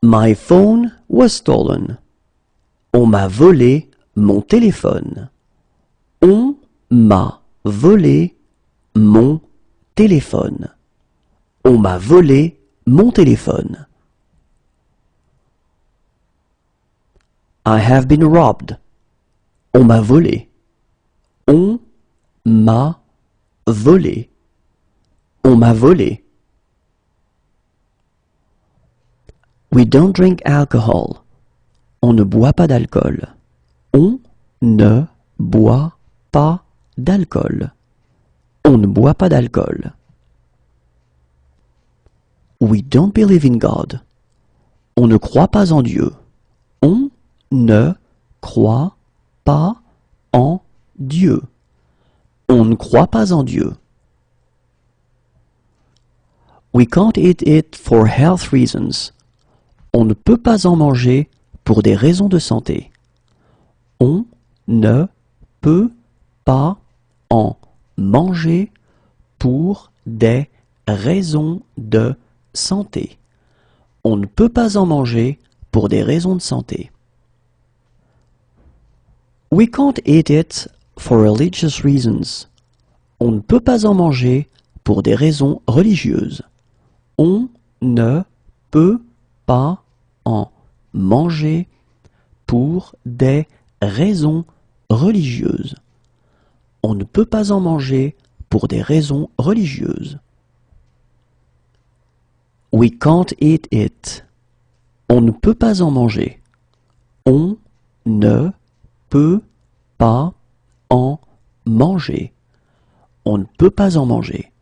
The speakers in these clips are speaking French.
My phone was stolen. On m'a volé mon téléphone. On m'a volé mon téléphone. On m'a volé mon téléphone. I have been robbed. On m'a volé. On m'a volé. On m'a volé. We don't drink alcohol. On ne boit pas d'alcool. On ne boit pas d'alcool. On ne boit pas d'alcool. We don't believe in God. On ne croit pas en Dieu. On ne croit pas en Dieu. On ne croit pas en Dieu. We can't eat it for health reasons. On ne peut pas en manger pour des raisons de santé. On ne peut pas en manger pour des raisons de santé. On ne peut pas en manger pour des raisons de santé. We can't eat it for religious reasons. On ne peut pas en manger pour des raisons religieuses. On ne peut pas en manger pour des raisons religieuses. On ne peut pas en manger pour des raisons religieuses. We can't eat it. On ne peut pas en manger. On ne peut pas en manger. On ne peut pas en manger.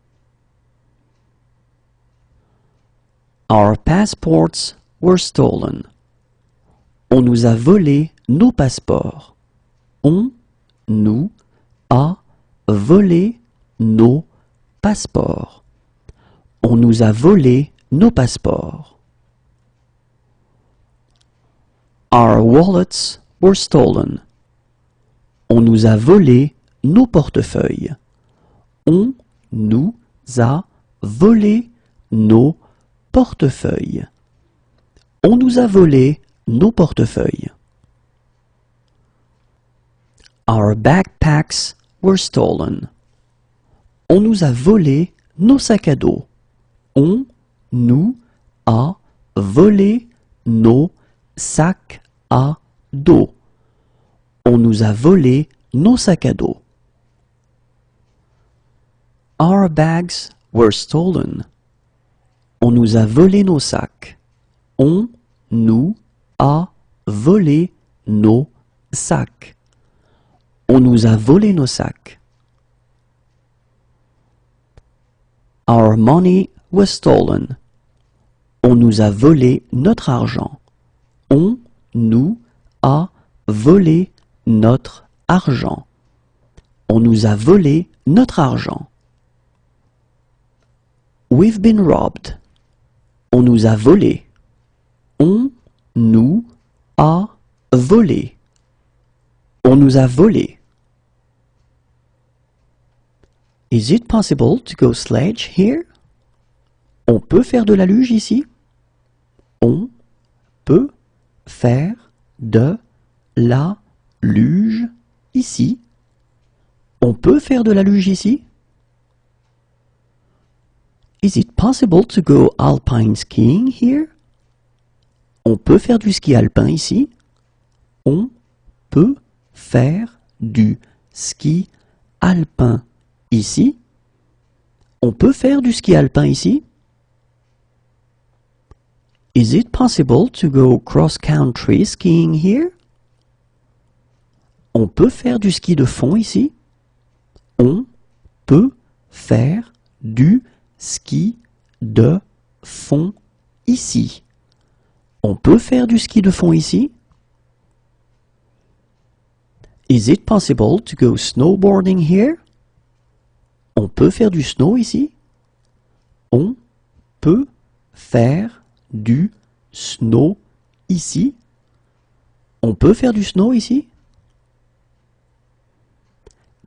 Our passports were stolen. On nous a volé nos passeports. On nous a volé nos passeports. On nous a volé nos passeports. Our wallets were stolen. On nous a volé nos portefeuilles. On nous a volé nos portefeuilles. On nous a volé nos portefeuilles. Our backpacks were stolen. On nous a volé nos sacs à dos. On nous a volé nos sacs à dos. On nous a volé nos sacs à dos. Our bags were stolen. On nous a volé nos sacs. On nous a volé nos sacs. On nous a volé nos sacs. Our money was stolen. On nous a volé notre argent. On nous a volé notre argent. On nous a volé notre argent. We've been robbed. On nous a volé. On nous a volé. On nous a volé. Is it possible to go sledge here? On peut faire de la luge ici? On peut faire de la luge ici? On peut faire de la luge ici? Is it possible to go alpine skiing here? On peut faire du ski alpin ici? On peut faire du ski alpin ici? On peut faire du ski alpin ici? Is it possible to go cross-country skiing here? On peut faire du ski de fond ici? On peut faire du ski de fond ici? On peut faire du ski de fond ici? Is it possible to go snowboarding here? On peut faire du snow ici? On peut faire du snow ici? On peut faire du snow ici?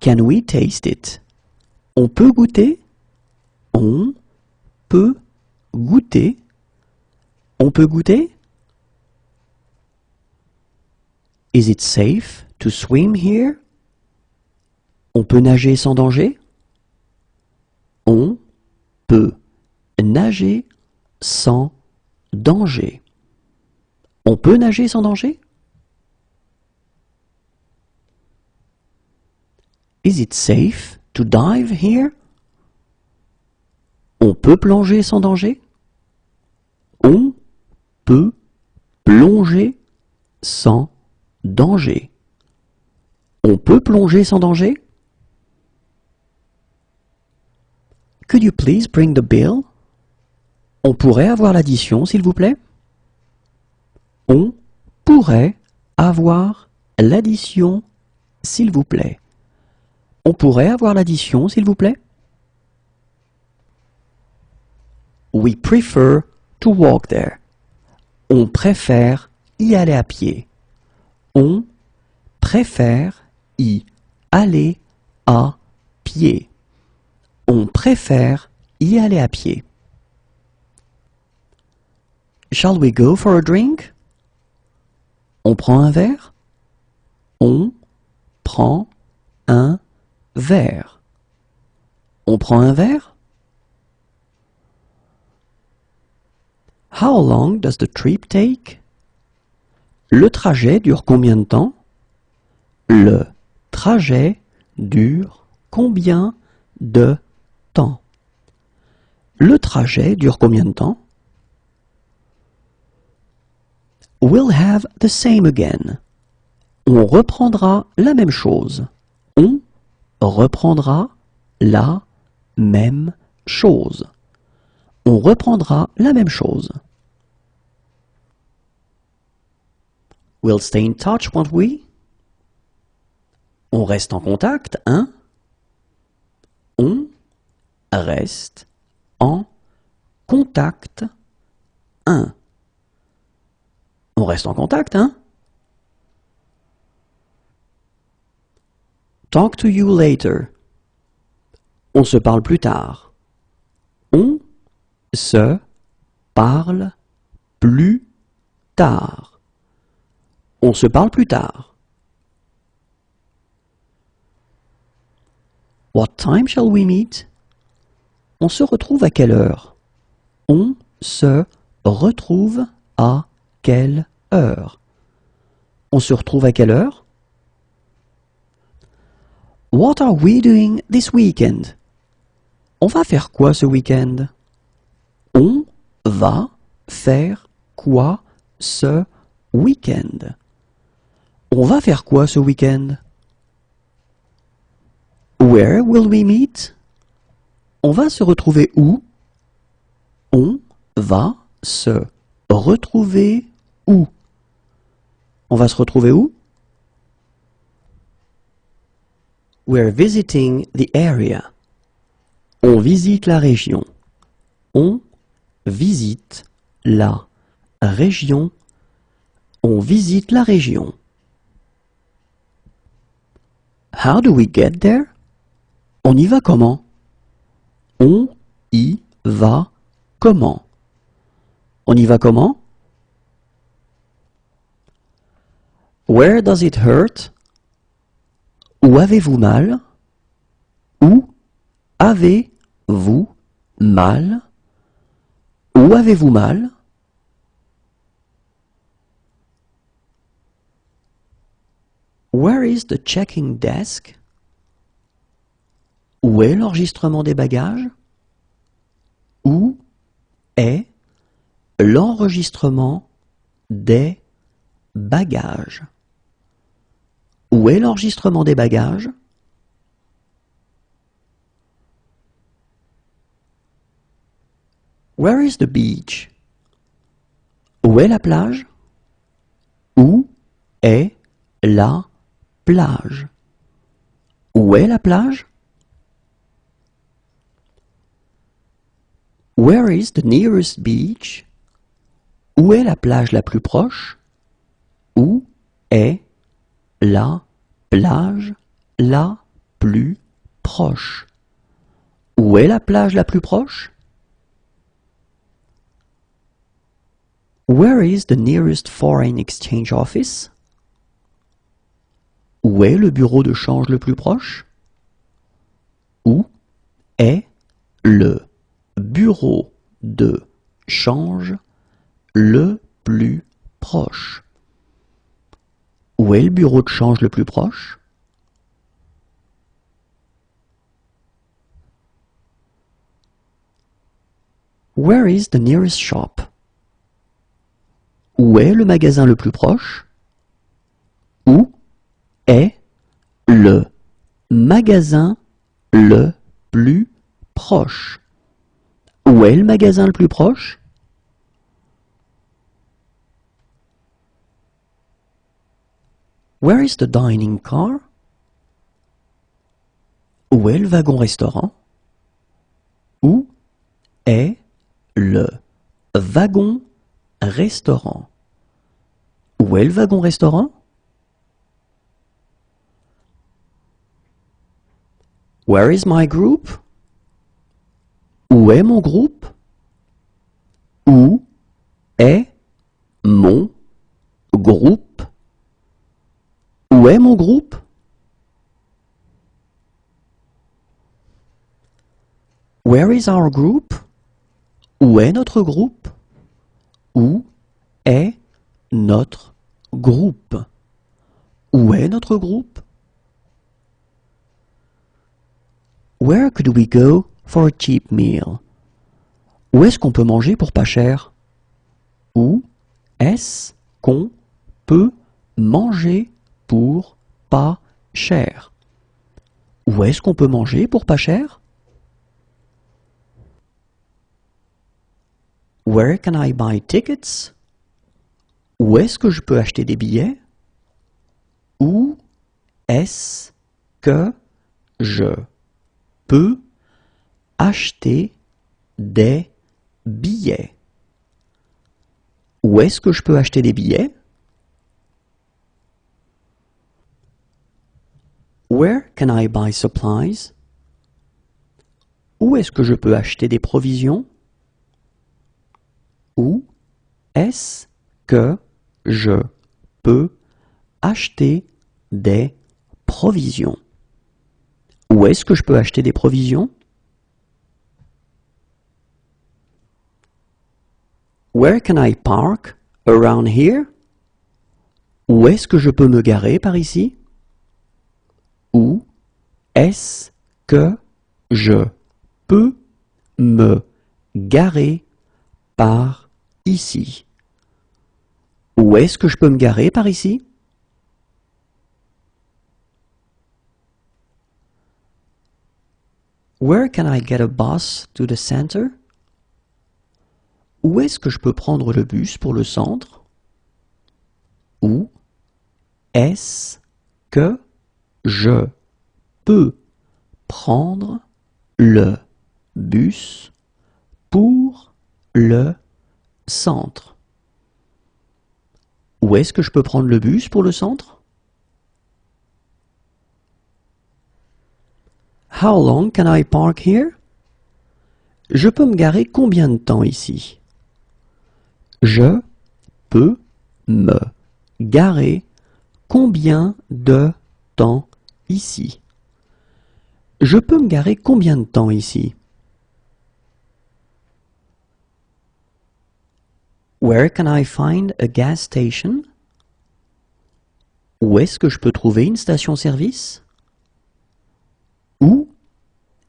Can we taste it? On peut goûter? On peut goûter? On peut goûter? Is it safe to swim here? On peut nager sans danger? On peut nager sans danger. On peut nager sans danger? Is it safe to dive here? On peut plonger sans danger? On peut plonger sans danger. On peut plonger sans danger? Could you please bring the bill? On pourrait avoir l'addition, s'il vous plaît? On pourrait avoir l'addition, s'il vous plaît. On pourrait avoir l'addition, s'il vous plaît? We prefer to walk there. On préfère y aller à pied. On préfère y aller à pied. On préfère y aller à pied. Shall we go for a drink? On prend un verre? On prend un verre. On prend un verre? How long does the trip take? Le trajet dure combien de temps? Le trajet dure combien de temps? Le trajet dure combien de temps? We'll have the same again. On reprendra la même chose. On reprendra la même chose. On reprendra la même chose. We'll stay in touch, won't we? On reste en contact, hein? On reste en contact, hein? On reste en contact, hein? Talk to you later. On se parle plus tard. On se parle plus tard. On se parle plus tard. What time shall we meet? On se retrouve à quelle heure? On se retrouve à quelle heure? On se retrouve à quelle heure? What are we doing this weekend? On va faire quoi ce week-end? On va faire quoi ce week-end? On va faire quoi ce week-end? Where will we meet? On va se retrouver où? On va se retrouver où? On va se retrouver où? We're visiting the area. On visite la région. On visite la région. On visite la région. How do we get there? On y va comment? On y va comment? On y va comment? Where does it hurt? Où avez-vous mal? Où avez-vous mal? Où avez-vous mal? Where is the checking desk? Où est l'enregistrement des bagages? Où est l'enregistrement des bagages? Où est l'enregistrement des bagages? Where is the beach? Où est la plage? Où est la plage? Où est la plage? Where is the nearest beach? Où est la plage la plus proche? Où est la plage la plus proche? Où est la plage la plus proche? Where is the nearest foreign exchange office? Où est le bureau de change le plus proche? Où est le bureau de change le plus proche? Où est le bureau de change le plus proche? Where is the nearest shop? Où est le magasin le plus proche? Où est le magasin le plus proche? Où est le magasin le plus proche? Where is the dining car? Où est le wagon-restaurant? Où est le wagon-restaurant? Où est le wagon-restaurant? Where is my group? Où est mon groupe? Où est mon groupe? Où est mon groupe? Where is our group? Où est notre groupe? Où est notre groupe? Où est notre groupe? Where could we go for a cheap meal? Où est-ce qu'on peut manger pour pas cher? Où est-ce qu'on peut manger pour pas cher? Où est-ce qu'on peut manger pour pas cher? Where can I buy tickets? Où est-ce que je peux acheter des billets? Où est-ce que je peux acheter des billets? Où est-ce que je peux acheter des billets? Where can I buy supplies? Où est-ce que je peux acheter des provisions? Où est-ce que je peux acheter des provisions? Où est-ce que je peux acheter des provisions? Where can I park around here? Où est-ce que je peux me garer par ici? Où est-ce que je peux me garer par ici? Où est-ce que je peux me garer par ici? Where can I get a bus to the center? Où est-ce que je peux prendre le bus pour le centre? Où est-ce que je peux prendre le bus pour le centre? Où est-ce que je peux prendre le bus pour le centre? How long can I park here? Je peux me garer combien de temps ici? Je peux me garer combien de temps ici? Je peux me garer combien de temps ici? Where can I find a gas station? Où est-ce que je peux trouver une station-service? Où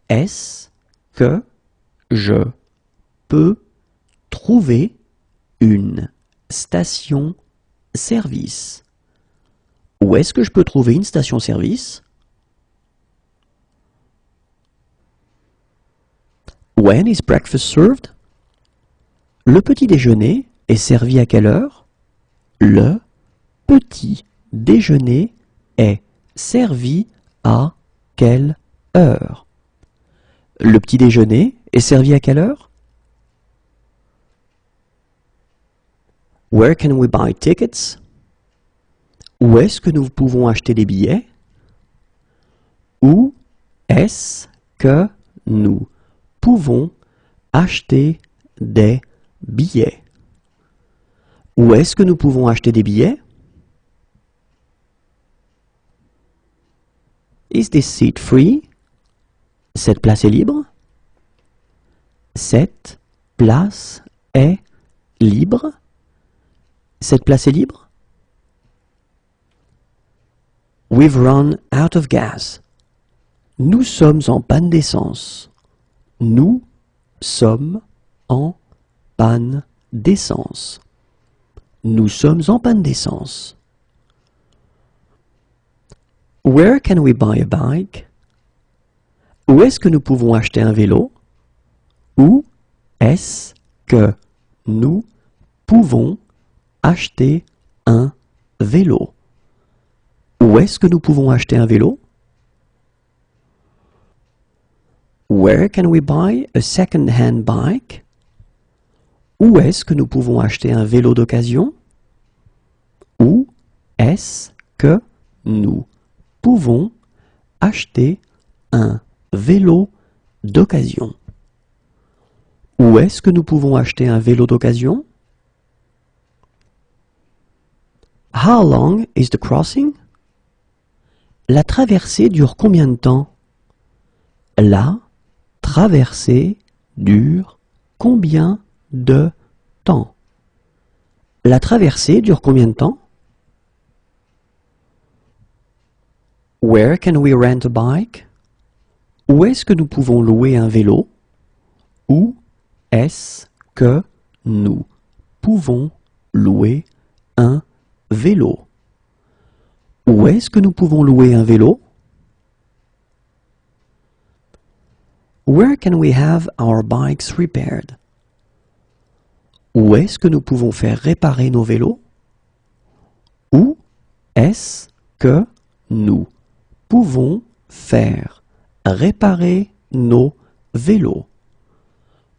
est-ce que je peux trouver une station-service? Où est-ce que je peux trouver une station-service? When is breakfast served? Le petit déjeuner est servi à quelle heure? Le petit déjeuner est servi à quelle heure? Le petit déjeuner est servi à quelle heure? Where can we buy tickets? Où est-ce que nous pouvons acheter des billets? Où est-ce que nous pouvons acheter des billets? Où est-ce que nous pouvons acheter des billets? Is this seat free? Cette place est libre? Cette place est libre? Cette place est libre? We've run out of gas. Nous sommes en panne d'essence. Nous sommes en panne d'essence. Nous sommes en panne d'essence. Where can we buy a bike? Où est-ce que nous pouvons acheter un vélo? Où est-ce que nous pouvons acheter un vélo? Où est-ce que nous pouvons acheter un vélo? Where can we buy a second-hand bike? Où est-ce que nous pouvons acheter un vélo d'occasion? Où est-ce que nous pouvons acheter un vélo d'occasion? Où est-ce que nous pouvons acheter un vélo d'occasion? How long is the crossing? La traversée dure combien de temps? La traversée dure combien de temps? La traversée dure combien de temps? Where can we rent a bike? Où est-ce que nous pouvons louer un vélo? Où est-ce que nous pouvons louer un vélo? Où est-ce que nous pouvons louer un vélo? Where can we have our bikes repaired? Où est-ce que nous pouvons faire réparer nos vélos? Où est-ce que nous pouvons faire réparer nos vélos?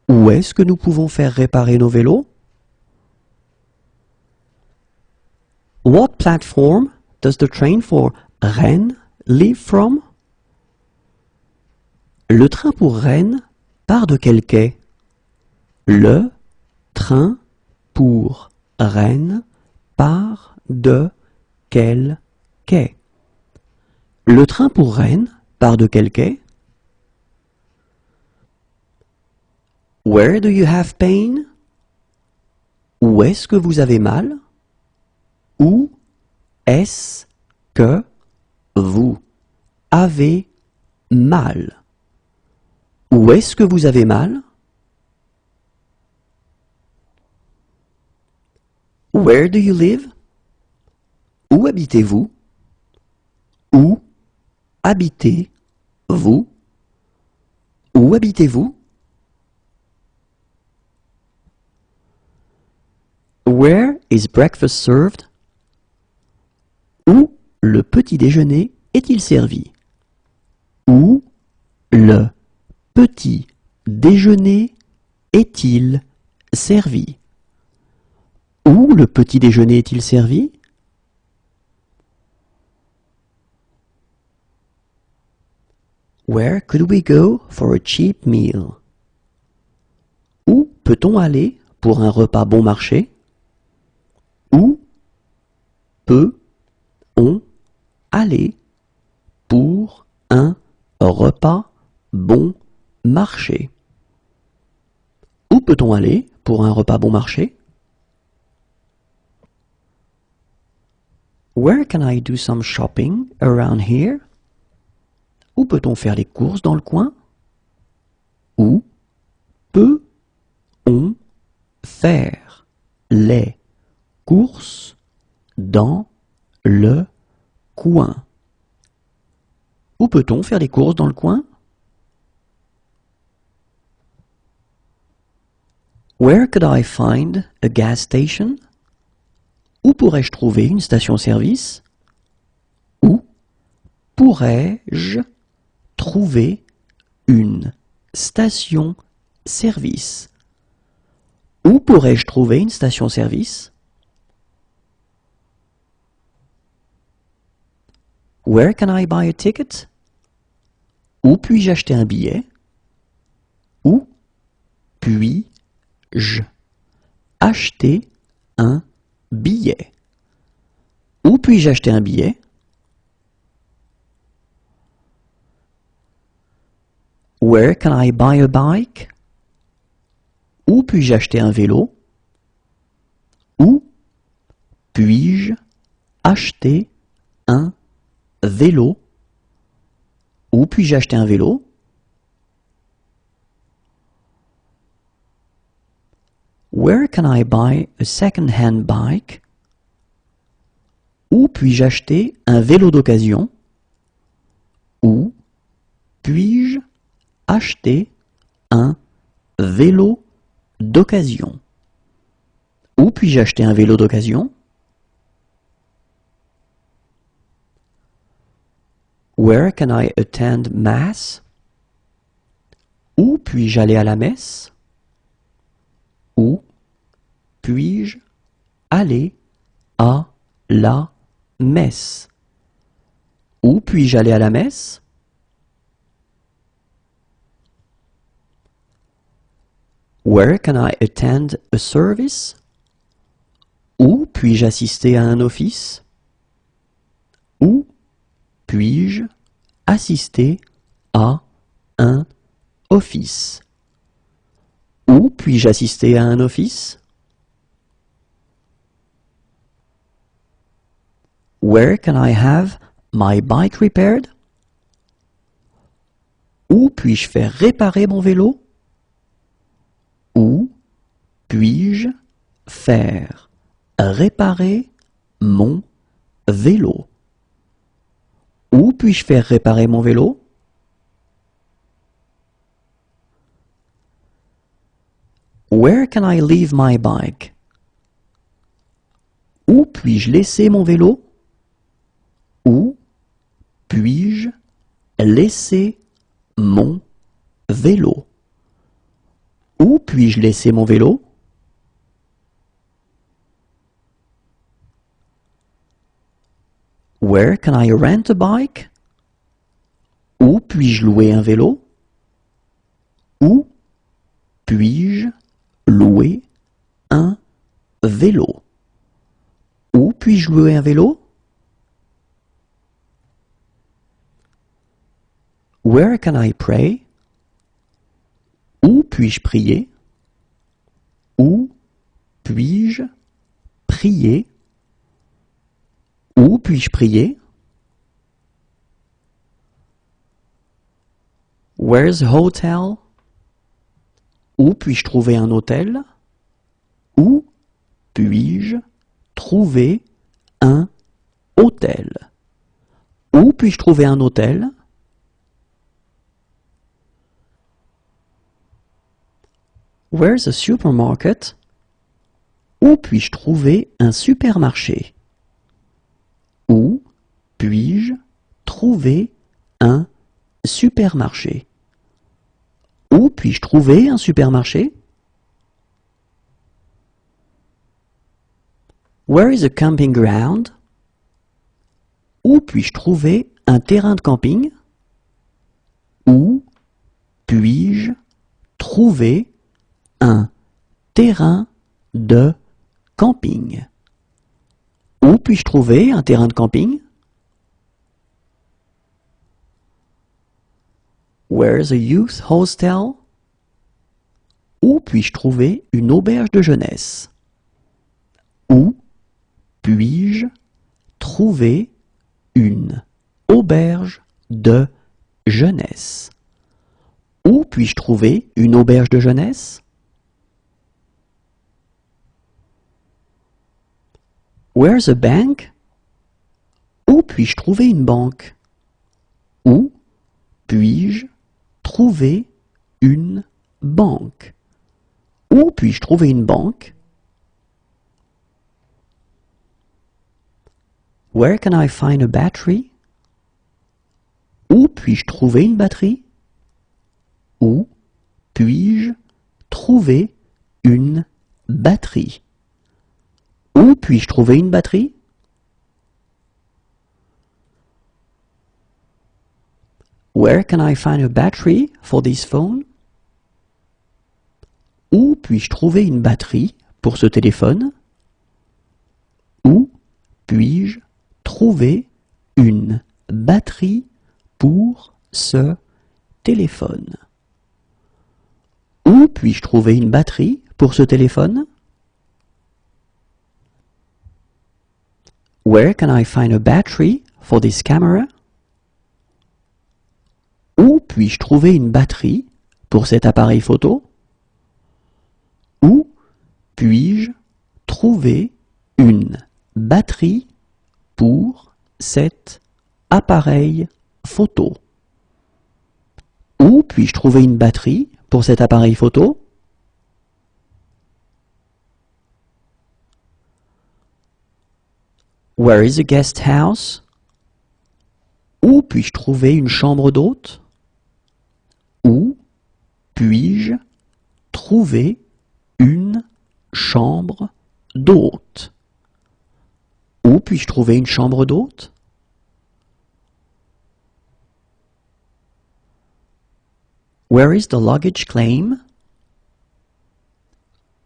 Où est-ce que nous pouvons faire réparer nos vélos? What platform does the train for Rennes leave from? Le train pour Rennes part de quel quai? Le train pour Rennes part de quel quai? Le train pour Rennes part de quel quai? Where do you have pain? Où est-ce que vous avez mal? Où est-ce que vous avez mal? Où est-ce que vous avez mal? Where do you live? Où habitez-vous? Où habitez-vous? Où habitez-vous? Where is breakfast served? Où le petit déjeuner est-il servi? Où le petit déjeuner est-il servi? Où le petit déjeuner est-il servi? Where could we go for a cheap meal? Où peut-on aller pour un repas bon marché? Où peut-on aller pour un repas bon marché? Où peut-on aller pour un repas bon marché? Where can I do some shopping around here? Où peut-on faire les courses dans le coin? Où peut-on faire les courses dans le coin? Où peut-on faire les courses dans le coin? Where could I find a gas station? Où pourrais-je trouver une station-service? Où pourrais-je trouver une station-service? Où pourrais-je trouver une station-service? Where can I buy a ticket? Où puis-je acheter un billet? Où puis-je acheter un billet? Où puis-je acheter un billet? Where can I buy a bike? Où puis-je acheter un vélo? Où puis-je acheter un vélo? Où puis-je acheter un vélo? Where can I buy a second-hand bike? Où puis-je acheter un vélo d'occasion? Où puis-je acheter un vélo d'occasion? Où puis-je acheter un vélo d'occasion? Where can I attend mass? Où puis-je aller à la messe? Où puis-je aller à la messe? Où puis-je aller à la messe? Where can I attend a service? Où puis-je assister à un office? Où puis-je assister à un office? Où puis-je assister à un office? Where can I have my bike repaired? Où puis-je faire réparer mon vélo? Où puis-je faire réparer mon vélo? Où puis-je faire réparer mon vélo? Where can I leave my bike? Où puis-je laisser mon vélo? Où puis-je laisser mon vélo? Où puis-je laisser mon vélo? Where can I rent a bike? Où puis-je louer un vélo? Où puis-je louer un vélo? Où puis-je louer un vélo? Where can I pray? Où puis-je prier? Où puis-je prier? Où puis-je prier? Where's a hotel? Où puis-je trouver un hôtel? Où puis-je trouver un hôtel? Où puis-je trouver un hôtel? Where's a supermarket? Où puis-je trouver un supermarché? Où puis-je trouver un supermarché? Où puis-je trouver un supermarché? Where is a camping ground? Où puis-je trouver un terrain de camping? Où puis-je trouver un terrain de camping? Où puis-je trouver un terrain de camping? Where's a youth hostel? Où puis-je trouver une auberge de jeunesse? Où puis-je trouver une auberge de jeunesse? Où puis-je trouver une auberge de jeunesse? Where's a bank? Où puis-je trouver une banque? Où puis-je trouver une banque? Où puis-je trouver une banque? Where can I find a battery? Où puis-je trouver une batterie? Où puis-je trouver une batterie? Où puis-je trouver une batterie? Where can I find a battery for this phone? Où puis-je trouver une batterie pour ce téléphone? Où puis-je trouver une batterie pour ce téléphone. Où puis-je trouver une batterie pour ce téléphone? Where can I find a battery for this camera? Où puis-je trouver une batterie pour cet appareil photo? Où puis-je trouver une batterie pour cet appareil photo? Où puis-je trouver une batterie pour cet appareil photo? Where is a guest house? Où puis-je trouver une chambre d'hôte? Où puis-je trouver une chambre d'hôte? Où puis-je trouver une chambre d'hôte? Where is the luggage claim?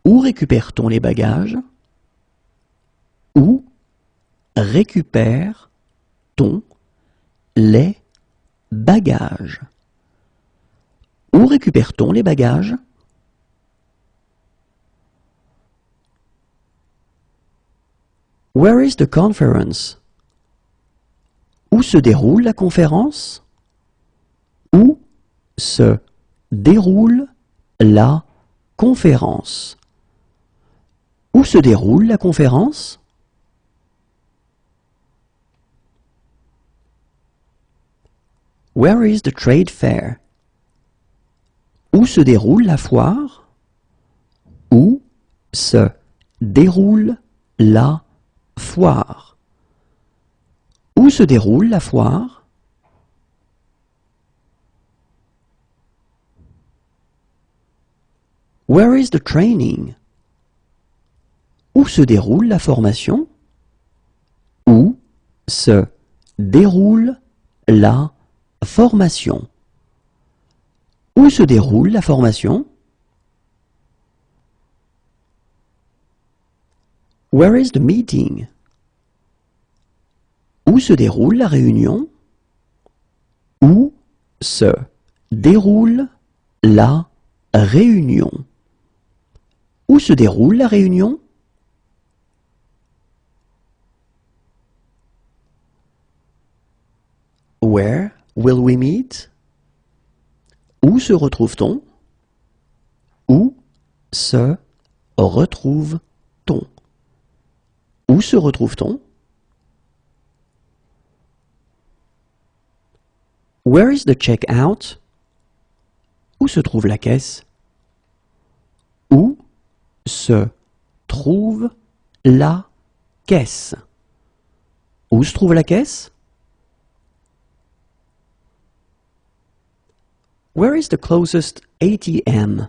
Où récupère-t-on les bagages? Où récupère-t-on les bagages? Où récupère-t-on les bagages? Where is the conference? Où se déroule la conférence? Où se déroule la conférence? Où se déroule la conférence? Where is the trade fair? Où se déroule la foire? Où se déroule la foire? Où se déroule la foire? Where is the training? Où se déroule la formation? Où se déroule la formation? Où se déroule la formation? Where is the meeting? Où se déroule la réunion? Où se déroule la réunion? Où se déroule la réunion? Where will we meet? Où se retrouve-t-on? Où se retrouve-t-on? Où se retrouve-t-on? Where is the checkout? Où se trouve la caisse? Où se trouve la caisse? Où se trouve la caisse? Where is the closest ATM?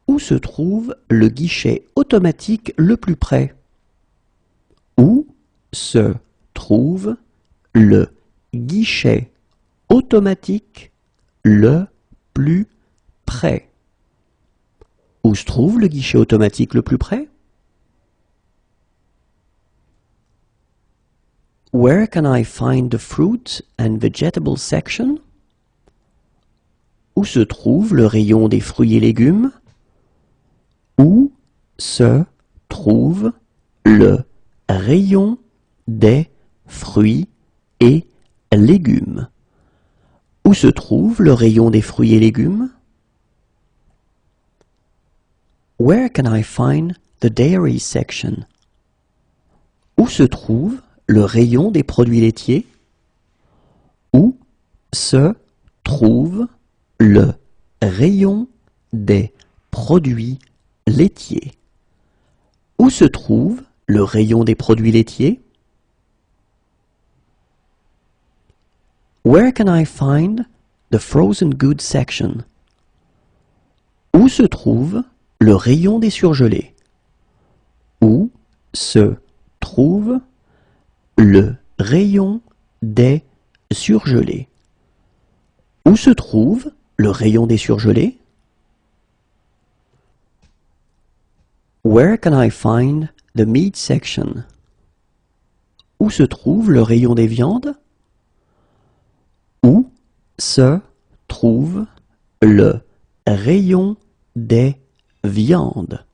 Où se trouve le guichet automatique le plus près? Où se trouve le guichet automatique le plus près? Où se trouve le guichet automatique le plus près? Where can I find the fruit and vegetable section? Où se trouve le rayon des fruits et légumes? Où se trouve le rayon des fruits et légumes? Où se trouve le rayon des fruits et légumes? Where can I find the dairy section? Où se trouve le rayon des produits laitiers? Où se trouve le rayon des produits laitiers? Où se trouve le rayon des produits laitiers? Where can I find the frozen goods section? Où se trouve le rayon des surgelés? Où se trouve le rayon des surgelés? Où se trouve le rayon des surgelés? Where can I find the meat section? Où se trouve le rayon des viandes? Où se trouve le rayon des viandes?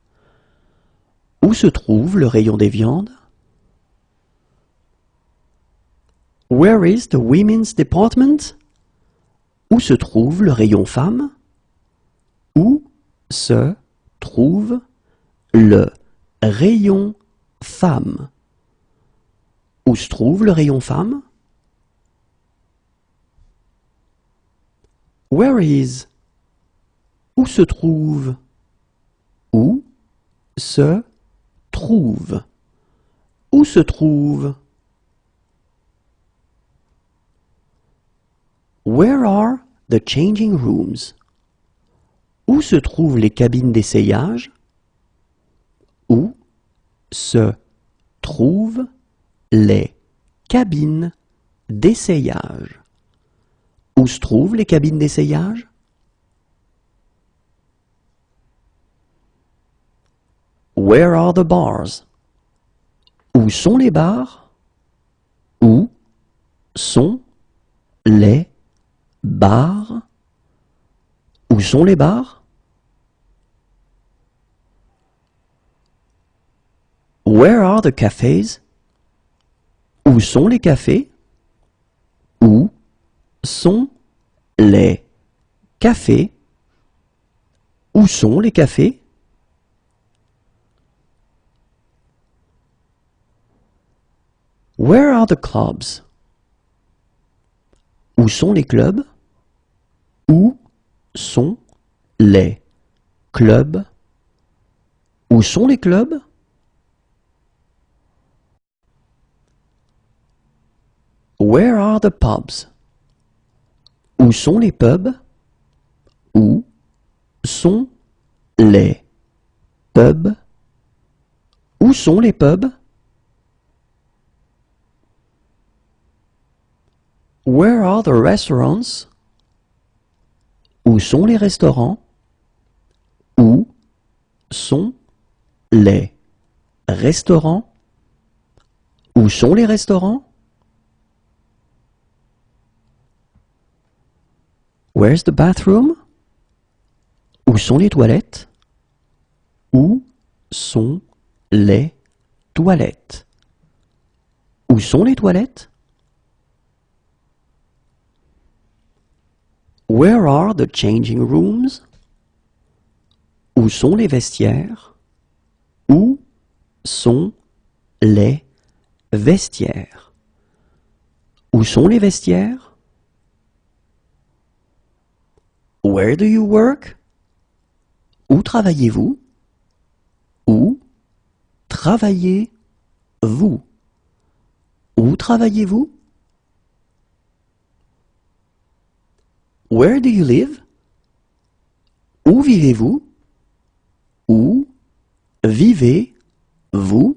Où se trouve le rayon des viandes? Where is the women's department? Où se trouve le rayon femmes? Où se trouve le rayon femmes? Où se trouve le rayon femmes? Where is? Où se trouve? Où se trouve? Où se trouve? Where are the changing rooms? Où se trouvent les cabines d'essayage? Où se trouvent les cabines d'essayage? Où se trouvent les cabines d'essayage? Where are the bars? Où sont les bars? Où sont les bars? Où sont les bars? Where are the cafes? Où sont les cafés? Où sont les cafés? Où sont les cafés? Where are the clubs? Où sont les clubs? Où sont les clubs? Où sont les clubs? Where are the pubs? Où sont les pubs? Où sont les pubs? Où sont les pubs? Where are the restaurants? Où sont les restaurants? Où sont les restaurants? Où sont les restaurants? Where's the bathroom? Où sont les toilettes? Où sont les toilettes? Où sont les toilettes? Where are the changing rooms? Où sont les vestiaires? Où sont les vestiaires? Où sont les vestiaires? Where do you work? Où travaillez-vous? Où travaillez-vous? Où travaillez-vous? Where do you live? Où vivez-vous? Où vivez-vous?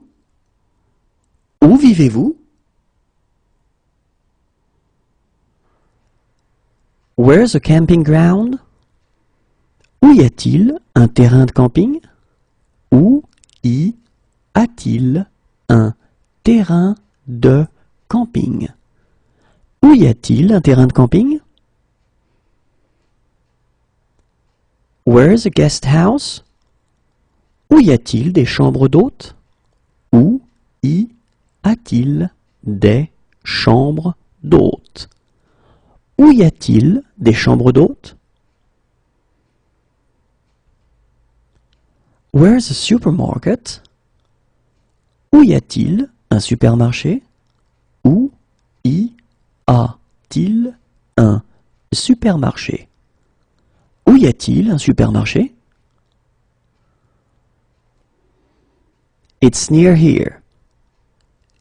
Où vivez-vous? Where's a camping ground? Où y a-t-il un terrain de camping? Où y a-t-il un terrain de camping? Où y a-t-il un terrain de camping? Where's a guest house? Où y a-t-il des chambres d'hôtes? Où y a-t-il des chambres d'hôtes? Où y a-t-il des chambres d'hôtes? Where's a supermarket? Où y a-t-il un supermarché? Où y a-t-il un supermarché? Où y a-t-il un supermarché? It's near here.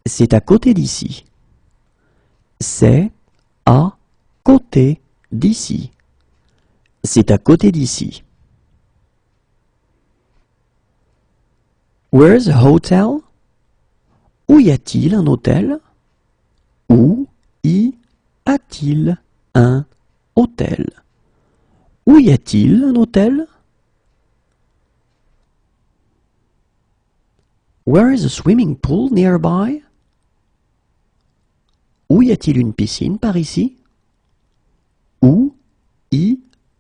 C'est à côté d'ici. C'est à côté d'ici. C'est à côté d'ici. Where's a hotel? Où y a-t-il un hôtel? Où y a-t-il un hôtel? Où y a-t-il un hôtel? Where is a swimming pool nearby? Où y a-t-il une piscine par ici? Où y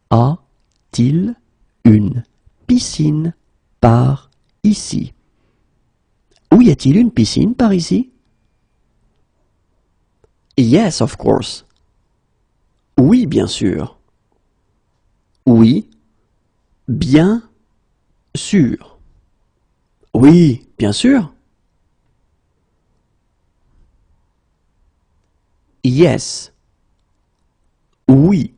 a-t-il une piscine par ici? Où y a-t-il une piscine par ici? Yes, of course. Oui, bien sûr. Oui, bien sûr. Oui, bien sûr. Yes. Oui.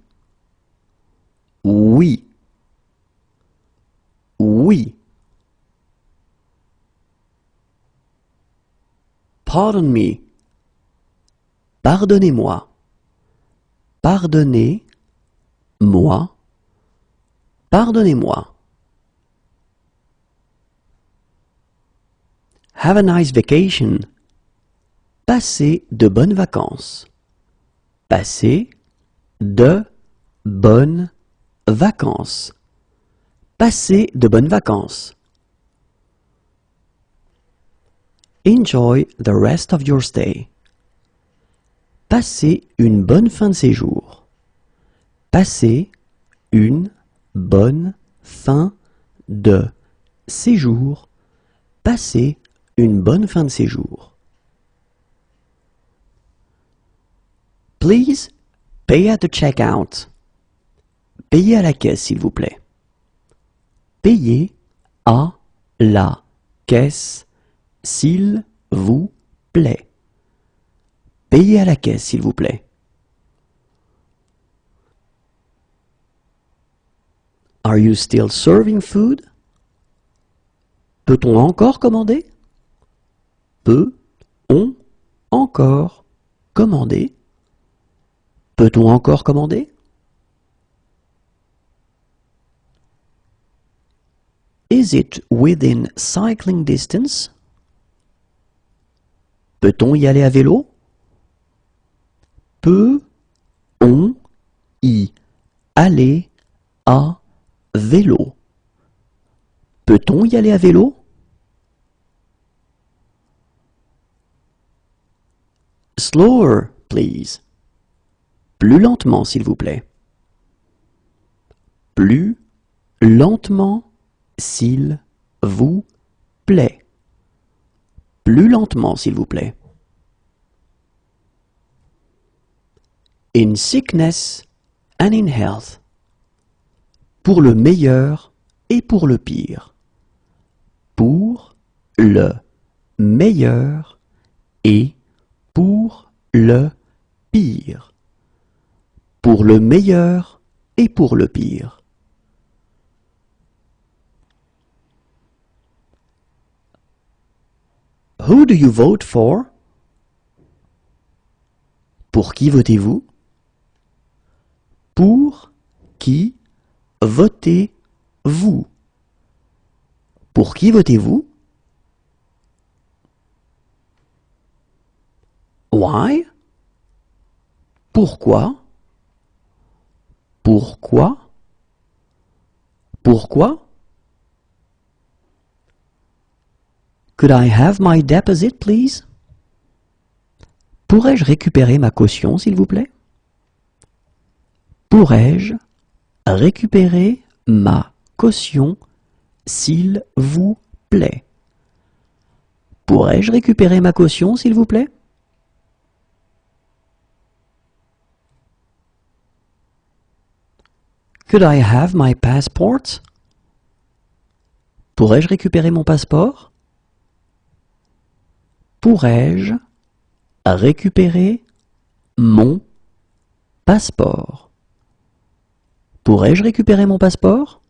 Oui. Oui. Pardon me. Pardonnez-moi. Pardonnez-moi. Pardonnez-moi. Have a nice vacation. Passez de bonnes vacances. Passez de bonnes vacances. Passez de bonnes vacances. Enjoy the rest of your stay. Passez une bonne fin de séjour. Passez une bonne fin de séjour. Passez une bonne fin de séjour. Please pay at the checkout. Payez à la caisse, s'il vous plaît. Payez à la caisse, s'il vous plaît. Payez à la caisse, s'il vous plaît. Are you still serving food? Peut-on encore commander? Peut-on encore commander? Peut-on encore commander? Is it within cycling distance? Peut-on y aller à vélo? Peut-on y aller à vélo? Peut-on y aller à vélo? Slower, please. Plus lentement, s'il vous plaît. Plus lentement, s'il vous plaît. Plus lentement, s'il vous plaît. In sickness and in health. Pour le meilleur et pour le pire. Pour le meilleur et pour le pire. Pour le meilleur et pour le pire. Who do you vote for? Pour qui votez-vous? Pour qui votez-vous? Pour qui votez-vous? Why? Pourquoi? Pourquoi? Pourquoi? Could I have my deposit, please? Pourrais-je récupérer ma caution, s'il vous plaît? Pourrais-je récupérer ma caution, s'il vous plaît? Pourrais-je récupérer ma caution, s'il vous plaît? Could I have my passport? Pourrais-je récupérer mon passeport? Pourrais-je récupérer mon passeport? Pourrais-je récupérer mon passeport?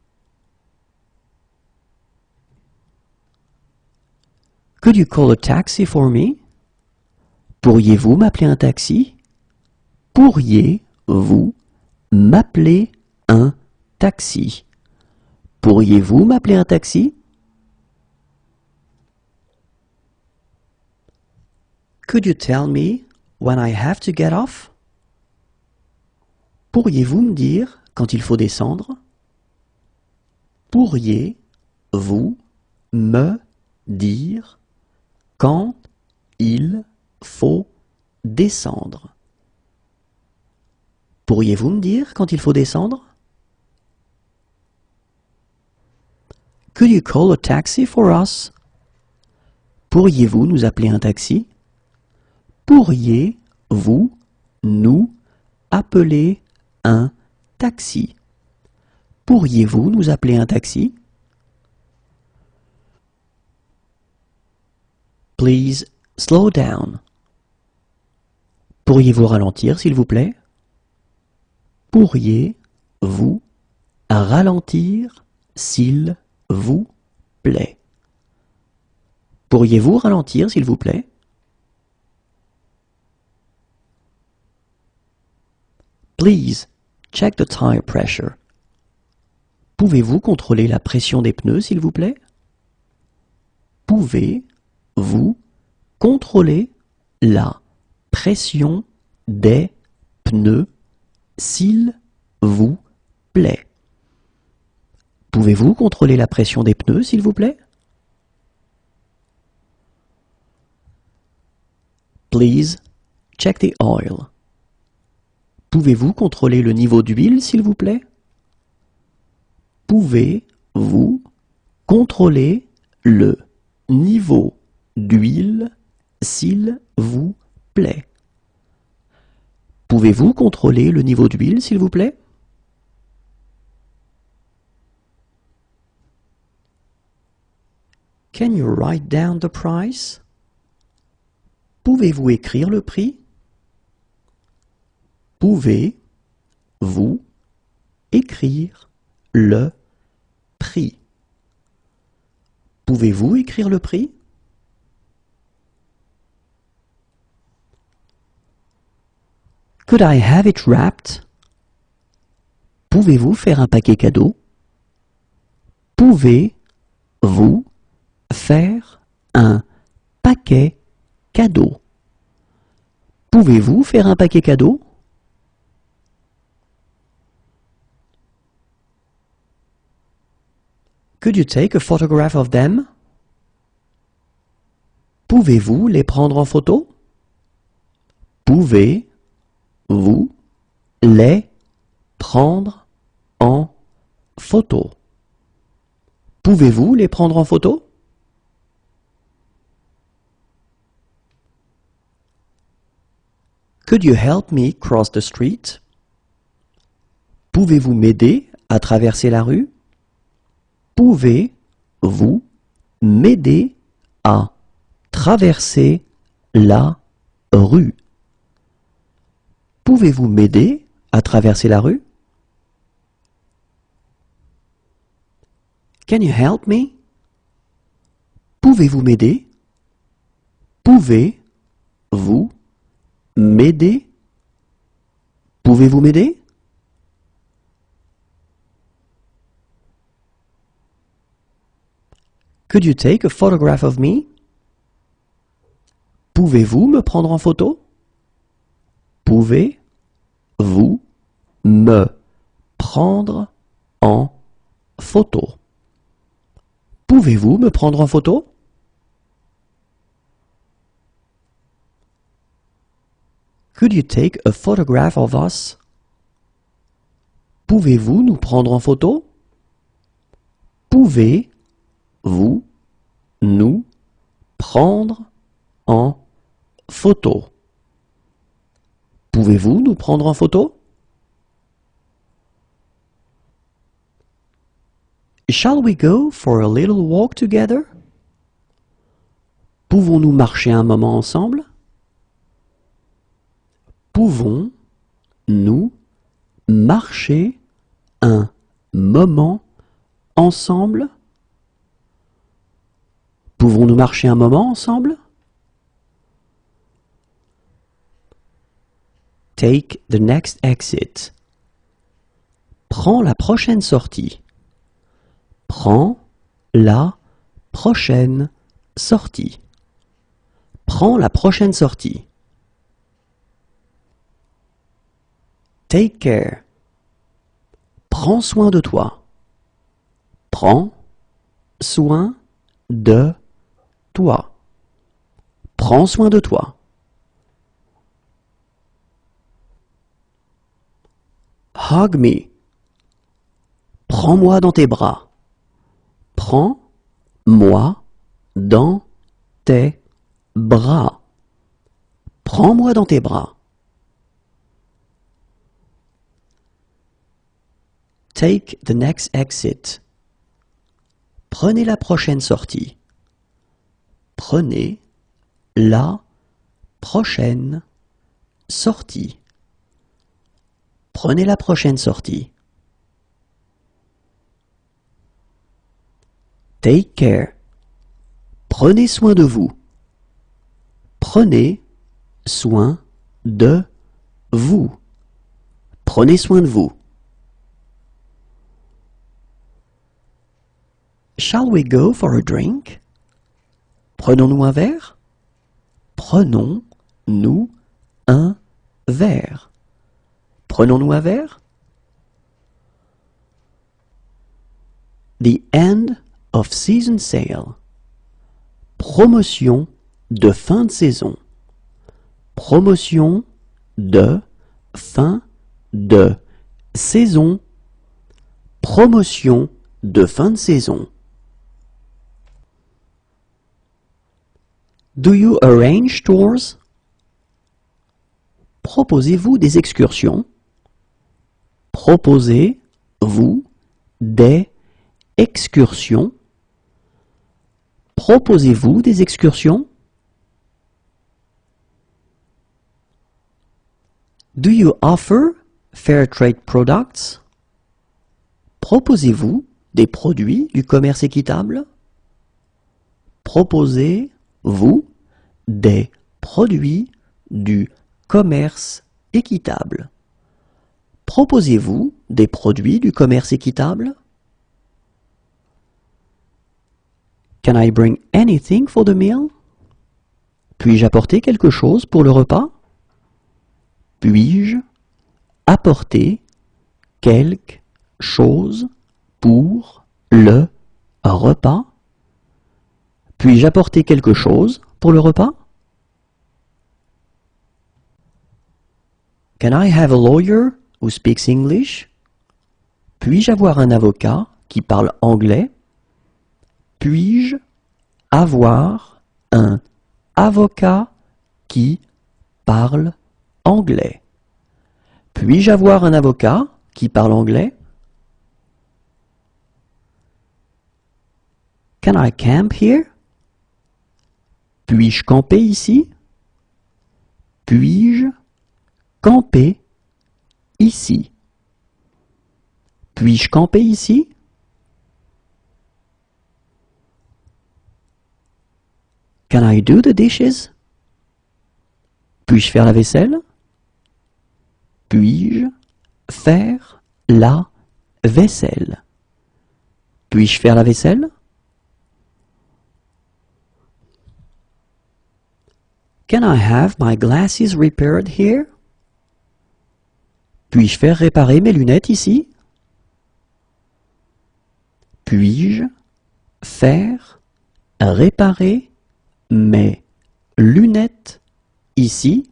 Could you call a taxi for me? Pourriez-vous m'appeler un taxi? Pourriez-vous m'appeler un taxi? Pourriez-vous m'appeler un taxi? Could you tell me when I have to get off? Pourriez-vous me dire quand il faut descendre? Pourriez-vous me dire quand il faut descendre? Pourriez-vous me dire quand il faut descendre? Could you call a taxi for us? Pourriez-vous nous appeler un taxi? Pourriez-vous nous appeler un taxi? Pourriez-vous nous appeler un taxi? Please slow down. Pourriez-vous ralentir, s'il vous plaît? Pourriez-vous ralentir, s'il vous plaît? Pourriez-vous ralentir, s'il vous plaît? Please check the tire pressure. Pouvez-vous contrôler la pression des pneus, s'il vous plaît? Pouvez-vous contrôler la pression des pneus, s'il vous plaît? Pouvez-vous contrôler la pression des pneus, s'il vous plaît? Please check the oil. Pouvez-vous contrôler le niveau d'huile, s'il vous plaît? Pouvez-vous contrôler le niveau d'huile, s'il vous plaît? Pouvez-vous contrôler le niveau d'huile, s'il vous plaît? Can you write down the price? Pouvez-vous écrire le prix? Pouvez-vous écrire le prix? Pouvez-vous écrire le prix? Could I have it wrapped? Pouvez-vous faire un paquet cadeau? Pouvez-vous faire un paquet cadeau? Pouvez-vous faire un paquet cadeau? Could you take a photograph of them? Pouvez-vous les prendre en photo? Pouvez-vous les prendre en photo? Pouvez-vous les prendre en photo? Could you help me cross the street? Pouvez-vous m'aider à traverser la rue? Pouvez-vous m'aider à traverser la rue? Pouvez-vous m'aider à traverser la rue? Can you help me? Pouvez-vous m'aider? Pouvez-vous m'aider? Pouvez-vous m'aider? Could you take a photograph of me? Pouvez-vous me prendre en photo? Pouvez-vous me prendre en photo? Pouvez-vous me prendre en photo? Could you take a photograph of us? Pouvez-vous nous prendre en photo? Pouvez-vous nous prendre en photo? Pouvez-vous nous prendre en photo? Shall we go for a little walk together? Pouvons-nous marcher un moment ensemble? Pouvons-nous marcher un moment ensemble? Pouvons-nous marcher un moment ensemble? Take the next exit. Prends la prochaine sortie. Prends la prochaine sortie. Prends la prochaine sortie. Take care. Prends soin de toi. Prends soin de toi. Prends soin de toi. Hug me. Prends-moi dans tes bras. Prends-moi dans tes bras. Prends-moi dans tes bras. Take the next exit. Prenez la prochaine sortie. Prenez la prochaine sortie. Prenez la prochaine sortie. Take care. Prenez soin de vous. Prenez soin de vous. Prenez soin de vous. Shall we go for a drink? Prenons-nous un verre? Prenons-nous un verre. Prenons-nous un verre? The end of season sale. Promotion de fin de saison. Promotion de fin de saison. Promotion de fin de saison. Do you arrange tours? Proposez-vous des excursions? Proposez-vous des excursions? Proposez-vous des excursions? Do you offer fair trade products? Proposez-vous des produits du commerce équitable? Proposez-vous des produits du commerce équitable? Proposez-vous des produits du commerce équitable? Can I bring anything for the meal? Puis-je apporter quelque chose pour le repas? Puis-je apporter quelque chose pour le repas? Puis-je apporter quelque chose pour le repas? Can I have a lawyer who speaks English? Puis-je avoir un avocat qui parle anglais? Puis-je avoir un avocat qui parle anglais? Puis-je avoir un avocat qui parle anglais? Can I camp here? Puis-je camper ici? Puis-je camper ici? Puis-je camper ici? Can I do the dishes? Puis-je faire la vaisselle? Puis-je faire la vaisselle? Puis-je faire la vaisselle? Can I have my glasses repaired here? Puis-je faire réparer mes lunettes ici? Puis-je faire réparer mes lunettes ici?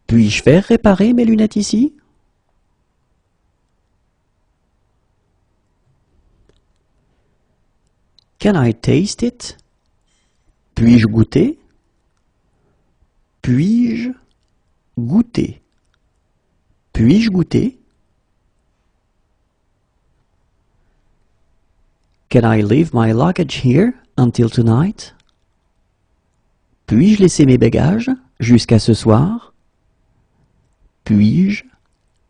Puis-je faire réparer mes lunettes ici? Can I taste it? Puis-je goûter? Puis-je goûter? Puis-je goûter? Can I leave my luggage here until tonight? Puis-je laisser mes bagages jusqu'à ce soir? Puis-je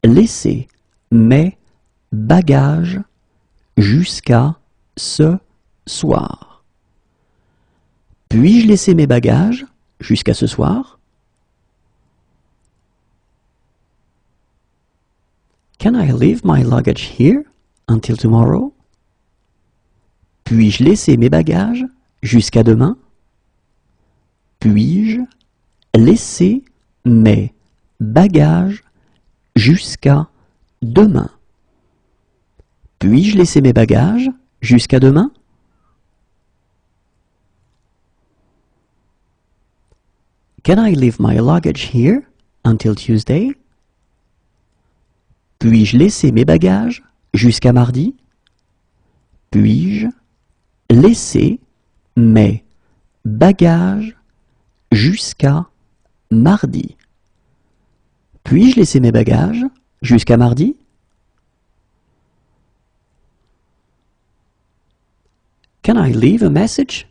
laisser mes bagages jusqu'à ce soir? Puis-je laisser mes bagages jusqu'à ce soir? Can I leave my luggage here until tomorrow? Puis-je laisser mes bagages jusqu'à demain? Puis-je laisser mes bagages jusqu'à demain? Puis-je laisser mes bagages jusqu'à demain? Can I leave my luggage here until Tuesday? Puis-je laisser mes bagages jusqu'à mardi? Puis-je laisser mes bagages jusqu'à mardi? Puis-je laisser mes bagages jusqu'à mardi? Can I leave a message?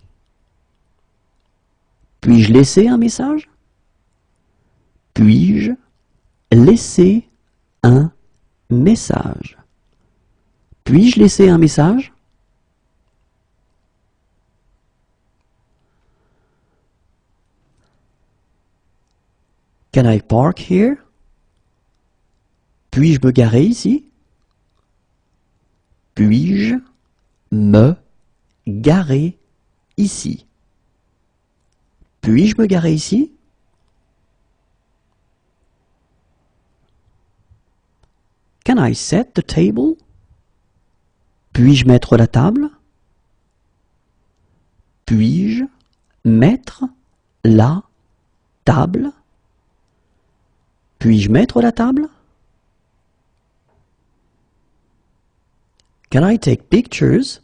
Puis-je laisser un message? Puis-je laisser un message? Puis-je laisser un message? Can I park here? Puis-je me garer ici? Puis-je me garer ici? Puis-je me garer ici? Can I set the table? Puis-je mettre la table? Puis-je mettre la table? Puis-je mettre la table? Can I take pictures?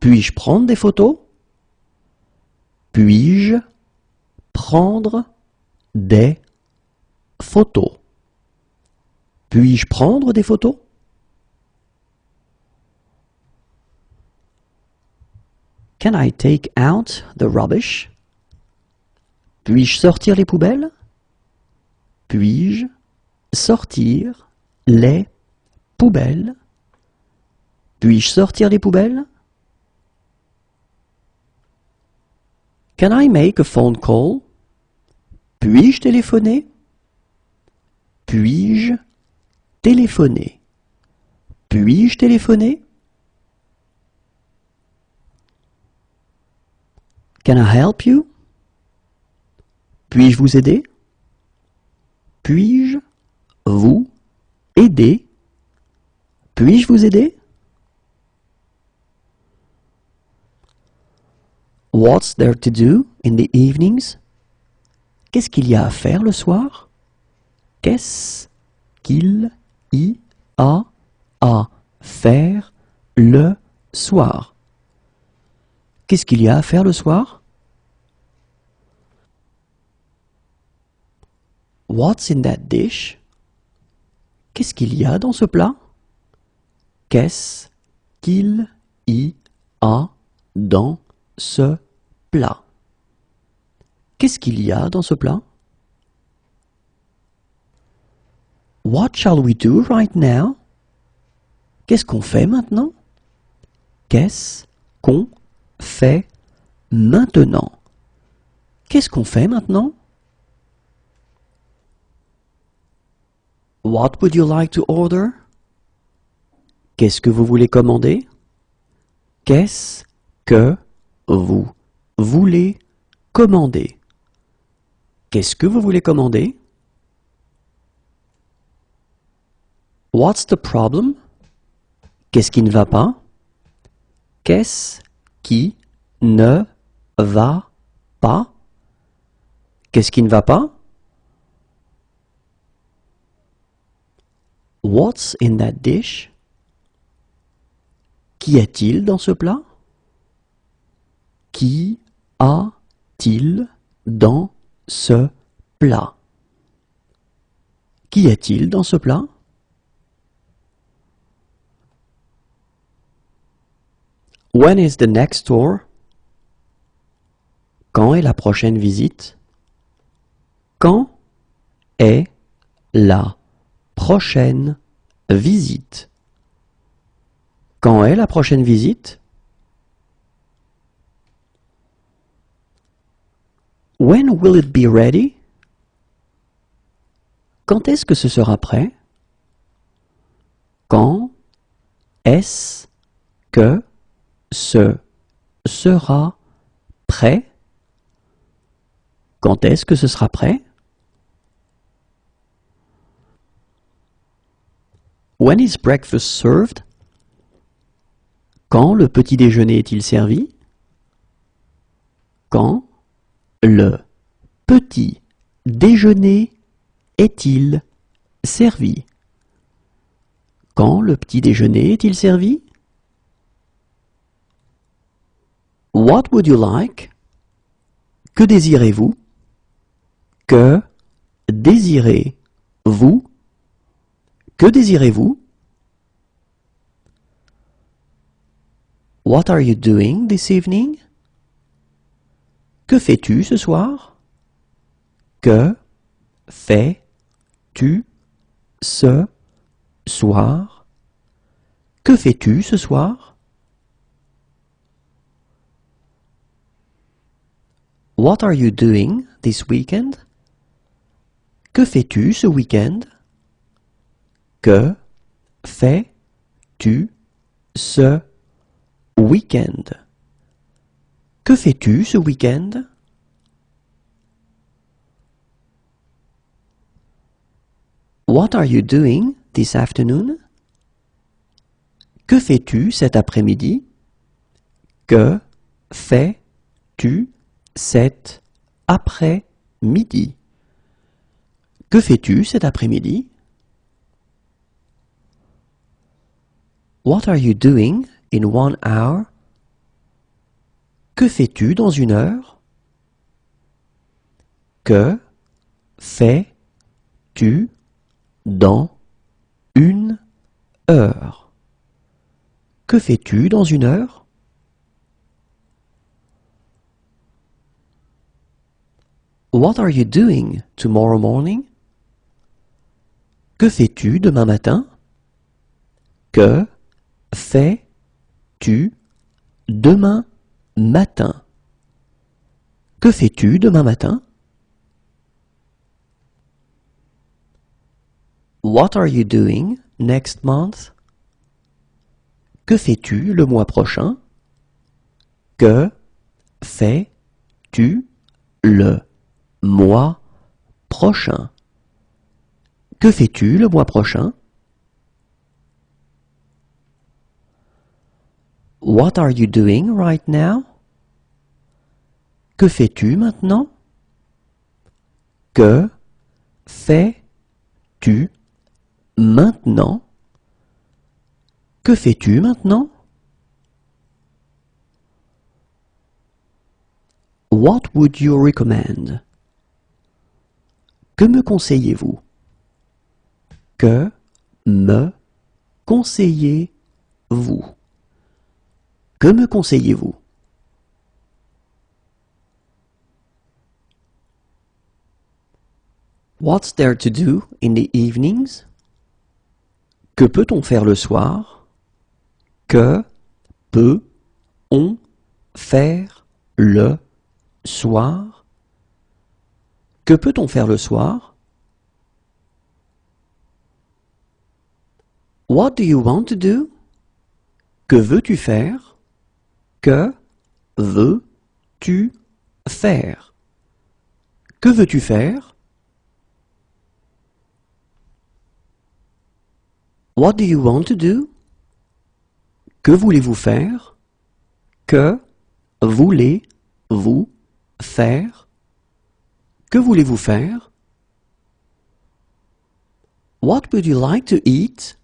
Puis-je prendre des photos? Puis-je prendre des photos? Puis-je prendre des photos? Can I take out the rubbish? Puis-je sortir les poubelles? Puis-je sortir les poubelles? Puis-je sortir les poubelles? Can I make a phone call? Puis-je téléphoner? Puis-je téléphoner? Puis-je téléphoner? Can I help you? Puis-je vous aider? Puis-je vous aider? Puis-je vous aider? What's there to do in the evenings? Qu'est-ce qu'il y a à faire le soir? Qu'est-ce qu'il y a à faire le soir? Qu'est-ce qu'il y a à faire le soir? What's in that dish? Qu'est-ce qu'il y a dans ce plat? Qu'est-ce qu'il y a dans ce plat? Qu'est-ce qu'il y a dans ce plat? What shall we do right now? Qu'est-ce qu'on fait maintenant? Qu'est-ce qu'on fait maintenant? Qu'est-ce qu'on fait maintenant? What would you like to order? Qu'est-ce que vous voulez commander? Qu'est-ce que vous voulez commander? Qu'est-ce que vous voulez commander? What's the problem? Qu'est-ce qui ne va pas? Qu'est-ce qui ne va pas? Qu'est-ce qui ne va pas? What's in that dish? Qu'y a-t-il dans ce plat? Qu'y a-t-il dans ce plat? Qu'y a-t-il dans ce plat? When is the next tour? Quand est la prochaine visite? Quand est la prochaine visite? Quand est la prochaine visite? When will it be ready? Quand est-ce que ce sera prêt? Quand est-ce que ce sera prêt? Quand est-ce que ce sera prêt? When is breakfast served? Quand le petit déjeuner est-il servi? Quand le petit déjeuner est-il servi? Quand le petit déjeuner est-il servi? What would you like? Que désirez-vous? Que désirez-vous? Que désirez-vous? What are you doing this evening? Que fais-tu ce soir? Que fais-tu ce soir? Que fais-tu ce soir? What are you doing this weekend? Que fais-tu ce week-end? Que fais-tu ce week-end? Que fais-tu ce week-end? What are you doing this afternoon? Que fais-tu cet après-midi? Que fais-tu cet après-midi? Que fais-tu cet après-midi? What are you doing in 1 hour? Que fais-tu dans 1 heure? Que fais-tu dans 1 heure? Que fais-tu dans 1 heure? What are you doing tomorrow morning? Que fais-tu demain matin? Que fais-tu demain matin? Que fais-tu demain matin? What are you doing next month? Que fais-tu le mois prochain? Que fais-tu le mois prochain? Que fais-tu le mois prochain? What are you doing right now? Que fais-tu maintenant? Que fais-tu maintenant? Que fais-tu maintenant? What would you recommend? Que me conseillez-vous? Que me conseillez-vous? Que me conseillez-vous? What's there to do in the evenings? Que peut-on faire le soir? Que peut-on faire le soir? Que peut-on faire le soir? What do you want to do? Que veux-tu faire? Que veux-tu faire? Que veux-tu faire? What do you want to do? Que voulez-vous faire? Que voulez-vous faire? Que voulez-vous faire? What would you like to eat?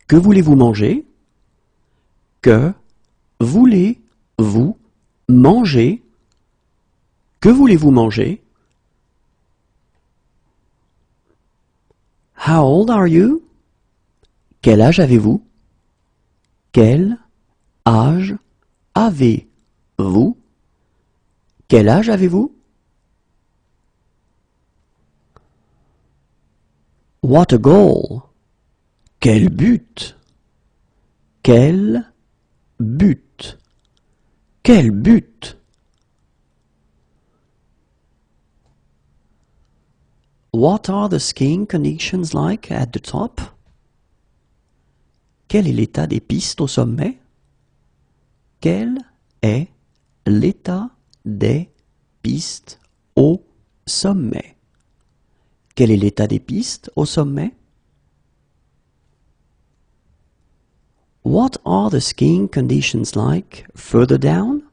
Que voulez-vous manger? Que voulez-vous manger? Que voulez-vous manger? How old are you? Quel âge avez-vous? Quel âge avez-vous? Quel âge avez-vous? What a goal! Quel but! Quel but! Quel but! What are the skiing conditions like at the top? Quel est l'état des pistes au sommet? Quel est l'état des pistes au sommet? Quel est l'état des pistes au sommet? What are the skiing conditions like further down?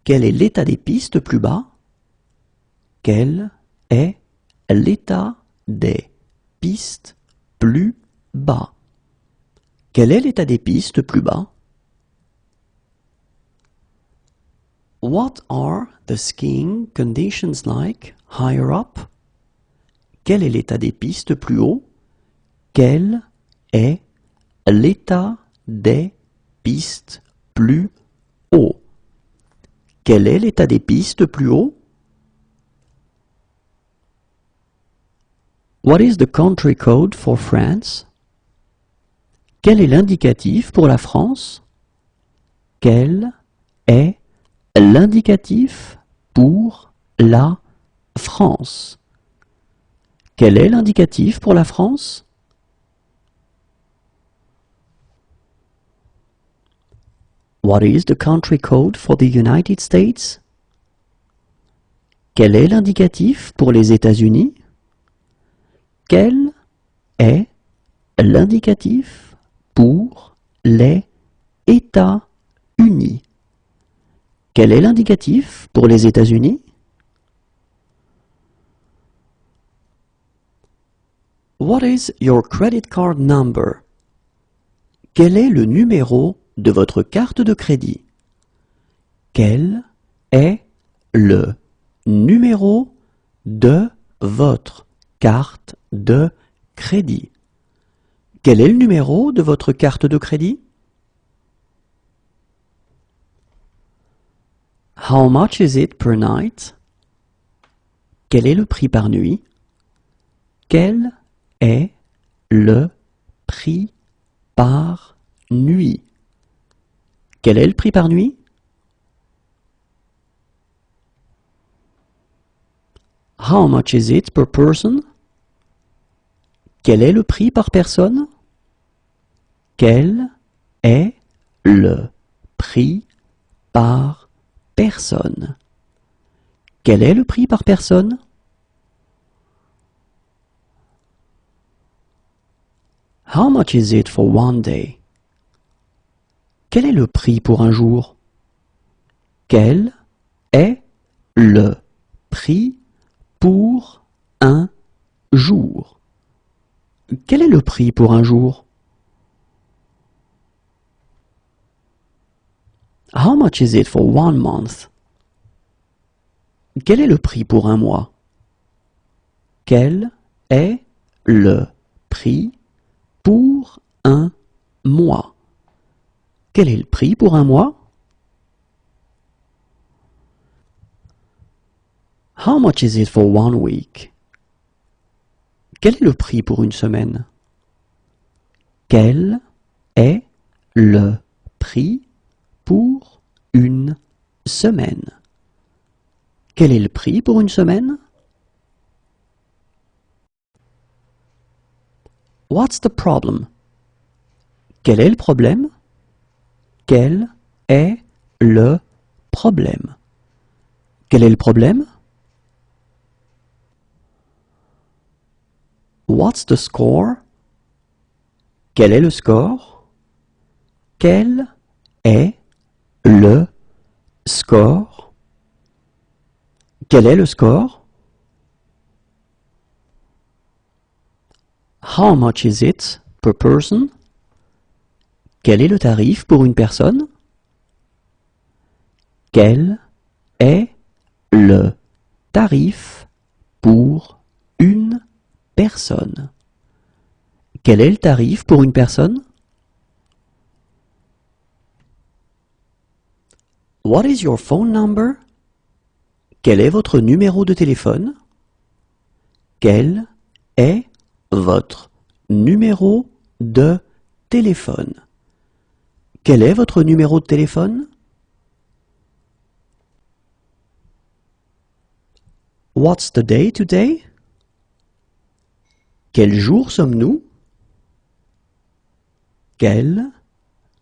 Quel est l'état des pistes plus bas? Quel est l'état des pistes plus bas. Quel est l'état des pistes plus bas? What are the skiing conditions like higher up? Quel est l'état des pistes plus haut? Quel est l'état des pistes plus haut? Quel est l'état des pistes plus haut? What is the country code for France? Quel est l'indicatif pour la France? Quel est l'indicatif pour la France? Quel est l'indicatif pour la France? What is the country code for the United States? Quel est l'indicatif pour les États-Unis? Quel est l'indicatif pour les États-Unis? Quel est l'indicatif pour les États-Unis? What is your credit card number? Quel est le numéro de votre carte de crédit? Quel est le numéro de votre carte de crédit? Quel est le numéro de votre carte de crédit? How much is it per night? Quel est le prix par nuit? Quel est le prix par nuit? Quel est le prix par nuit? How much is it per person? Quel est le prix par personne? Quel est le prix par personne? Quel est le prix par personne? How much is it for one day? Quel est le prix pour un jour? Quel est le prix pour un jour? Quel est le prix pour un jour? How much is it for one month? Quel est le prix pour un mois? Quel est le prix pour un mois? Quel est le prix pour un mois? How much is it for one week? Quel est le prix pour une semaine? Quel est le prix pour une semaine? Quel est le prix pour une semaine? What's the problem? Quel est le problème? Quel est le problème? Quel est le problème? What's the score? Quel est le score? Quel est le score? Quel est le score? How much is it per person? Quel est le tarif pour une personne? Quel est le tarif pour une personne? Quel est le tarif pour une personne? What is your phone number? Quel est votre numéro de téléphone? Quel est votre numéro de téléphone? Quel est votre numéro de téléphone? What's the day today? Quel jour sommes-nous? Quel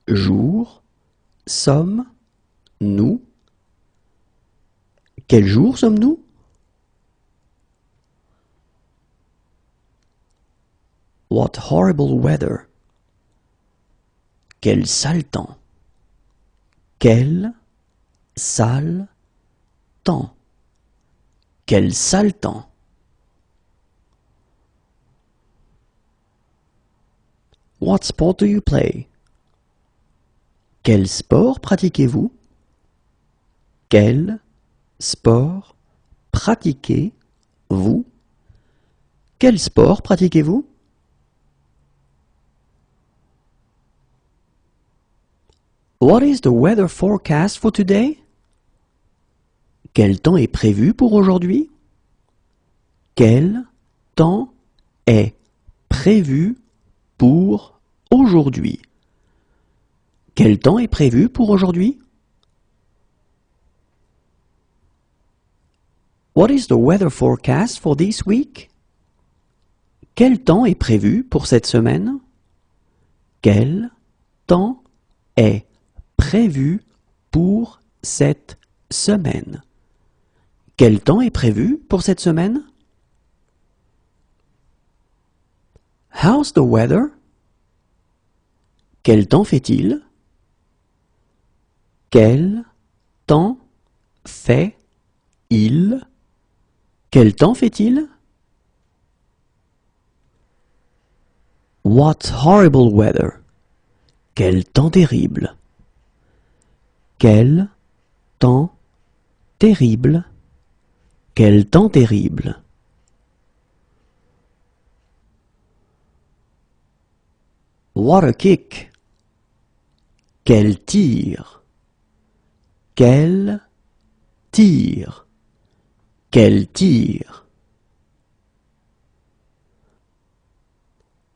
jour sommes-nous? Quel jour sommes-nous? What horrible weather! Quel sale temps! Quel sale temps! Quel sale temps! What sport do you play? Quel sport pratiquez-vous? Quel sport pratiquez-vous? Quel sport pratiquez-vous? What is the weather forecast for today? Quel temps est prévu pour aujourd'hui? Quel temps est prévu pour aujourd'hui? Quel temps est prévu pour aujourd'hui? What is the weather forecast for this week? Quel temps est prévu pour cette semaine? Quel temps est prévu pour cette semaine? Quel temps est prévu pour cette semaine? How's the weather? Quel temps fait-il? Quel temps fait-il? Quel temps fait-il? What horrible weather! Quel temps terrible! Quel temps terrible! Quel temps terrible! What a kick! Quel tir! Quel tir! Quel tir!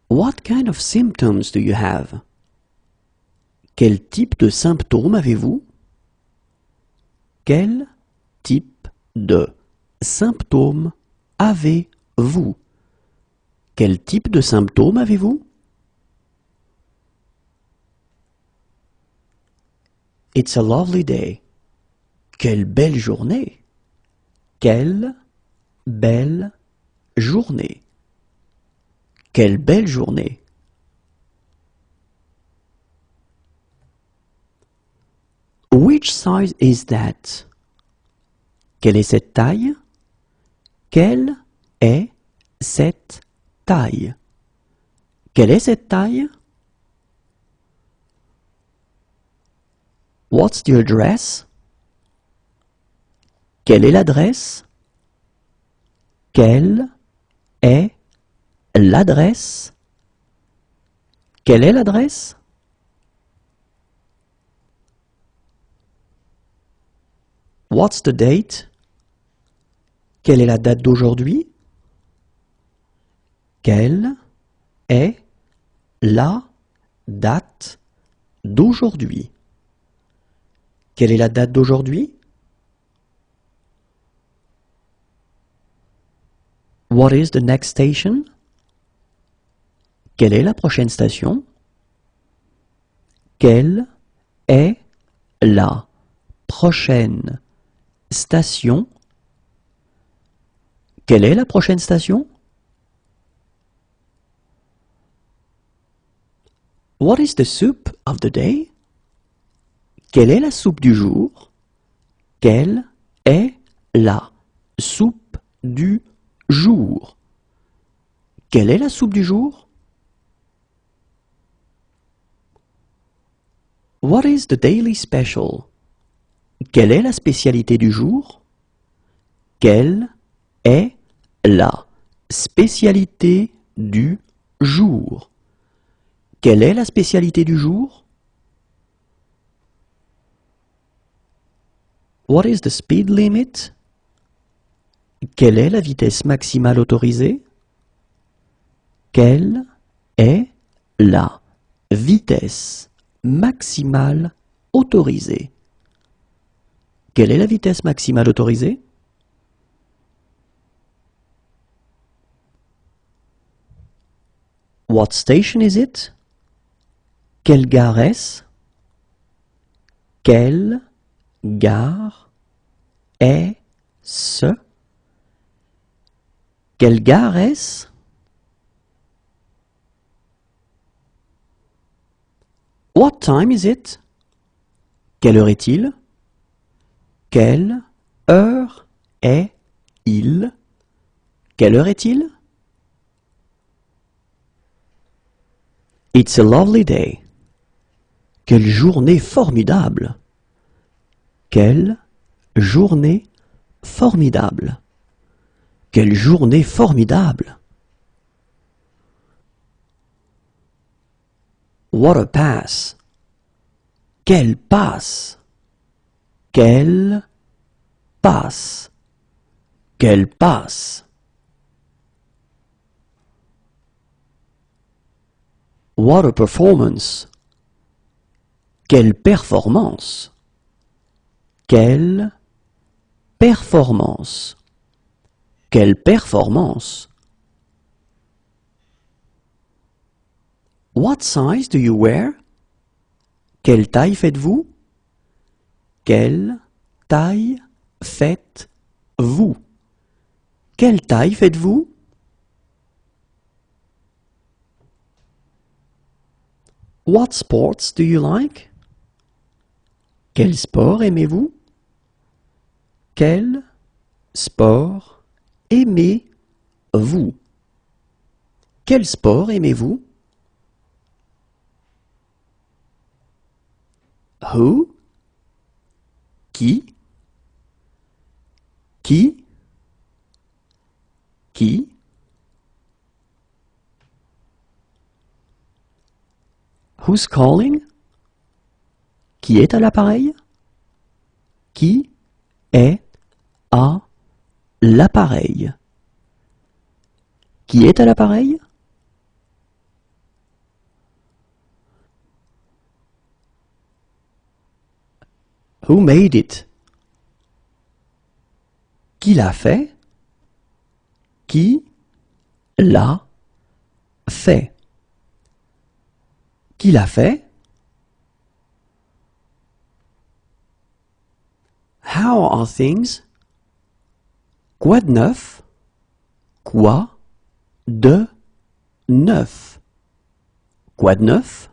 What kind of symptoms do you have? Quel type de symptômes avez-vous? Quel type de symptômes avez-vous? Quel type de symptômes avez-vous? It's a lovely day. Quelle belle journée! Quelle belle journée! Quelle belle journée! Which size is that? Quelle est cette taille? Quelle est cette taille? Quelle est cette taille? What's the address? Quelle est l'adresse? Quelle est l'adresse? Quelle est l'adresse? What's the date? Quelle est la date d'aujourd'hui? Quelle est la date d'aujourd'hui? Quelle est la date d'aujourd'hui? What is the next station? Quelle est la prochaine station? Quelle est la prochaine station? Quelle est la prochaine station? What is the soup of the day? Quelle est la soupe du jour? Quelle est la soupe du jour? Quelle est la soupe du jour? What is the daily special? Quelle est la spécialité du jour? Quelle est la spécialité du jour? Quelle est la spécialité du jour? What is the speed limit? Quelle est la vitesse maximale autorisée? Quelle est la vitesse maximale autorisée? Quelle est la vitesse maximale autorisée? What station is it? Quelle gare est-ce? Quelle gare est-ce? Quelle gare est-ce? What time is it? Quelle heure est-il? Quelle heure est-il? Quelle heure est-il? It's a lovely day. Quelle journée formidable. Quelle journée formidable. Quelle journée formidable. What a pass. Quelle passe. Quelle passe. Quelle passe. What a performance. Quelle performance. Quelle performance. Quelle performance. What size do you wear? Quelle taille faites-vous? Quelle taille faites-vous? Quelle taille faites-vous? What sports do you like? Quel sport aimez-vous? Quel sport aimez-vous? Quel sport aimez-vous? Who? Qui? Qui? Qui? Who's calling? Qui est à l'appareil? Qui est à l'appareil? Qui est à l'appareil? Who made it? Qui l'a fait? Qui l'a fait? Qui l'a fait? How are things? Quoi de neuf? Quoi de neuf? Quoi de neuf?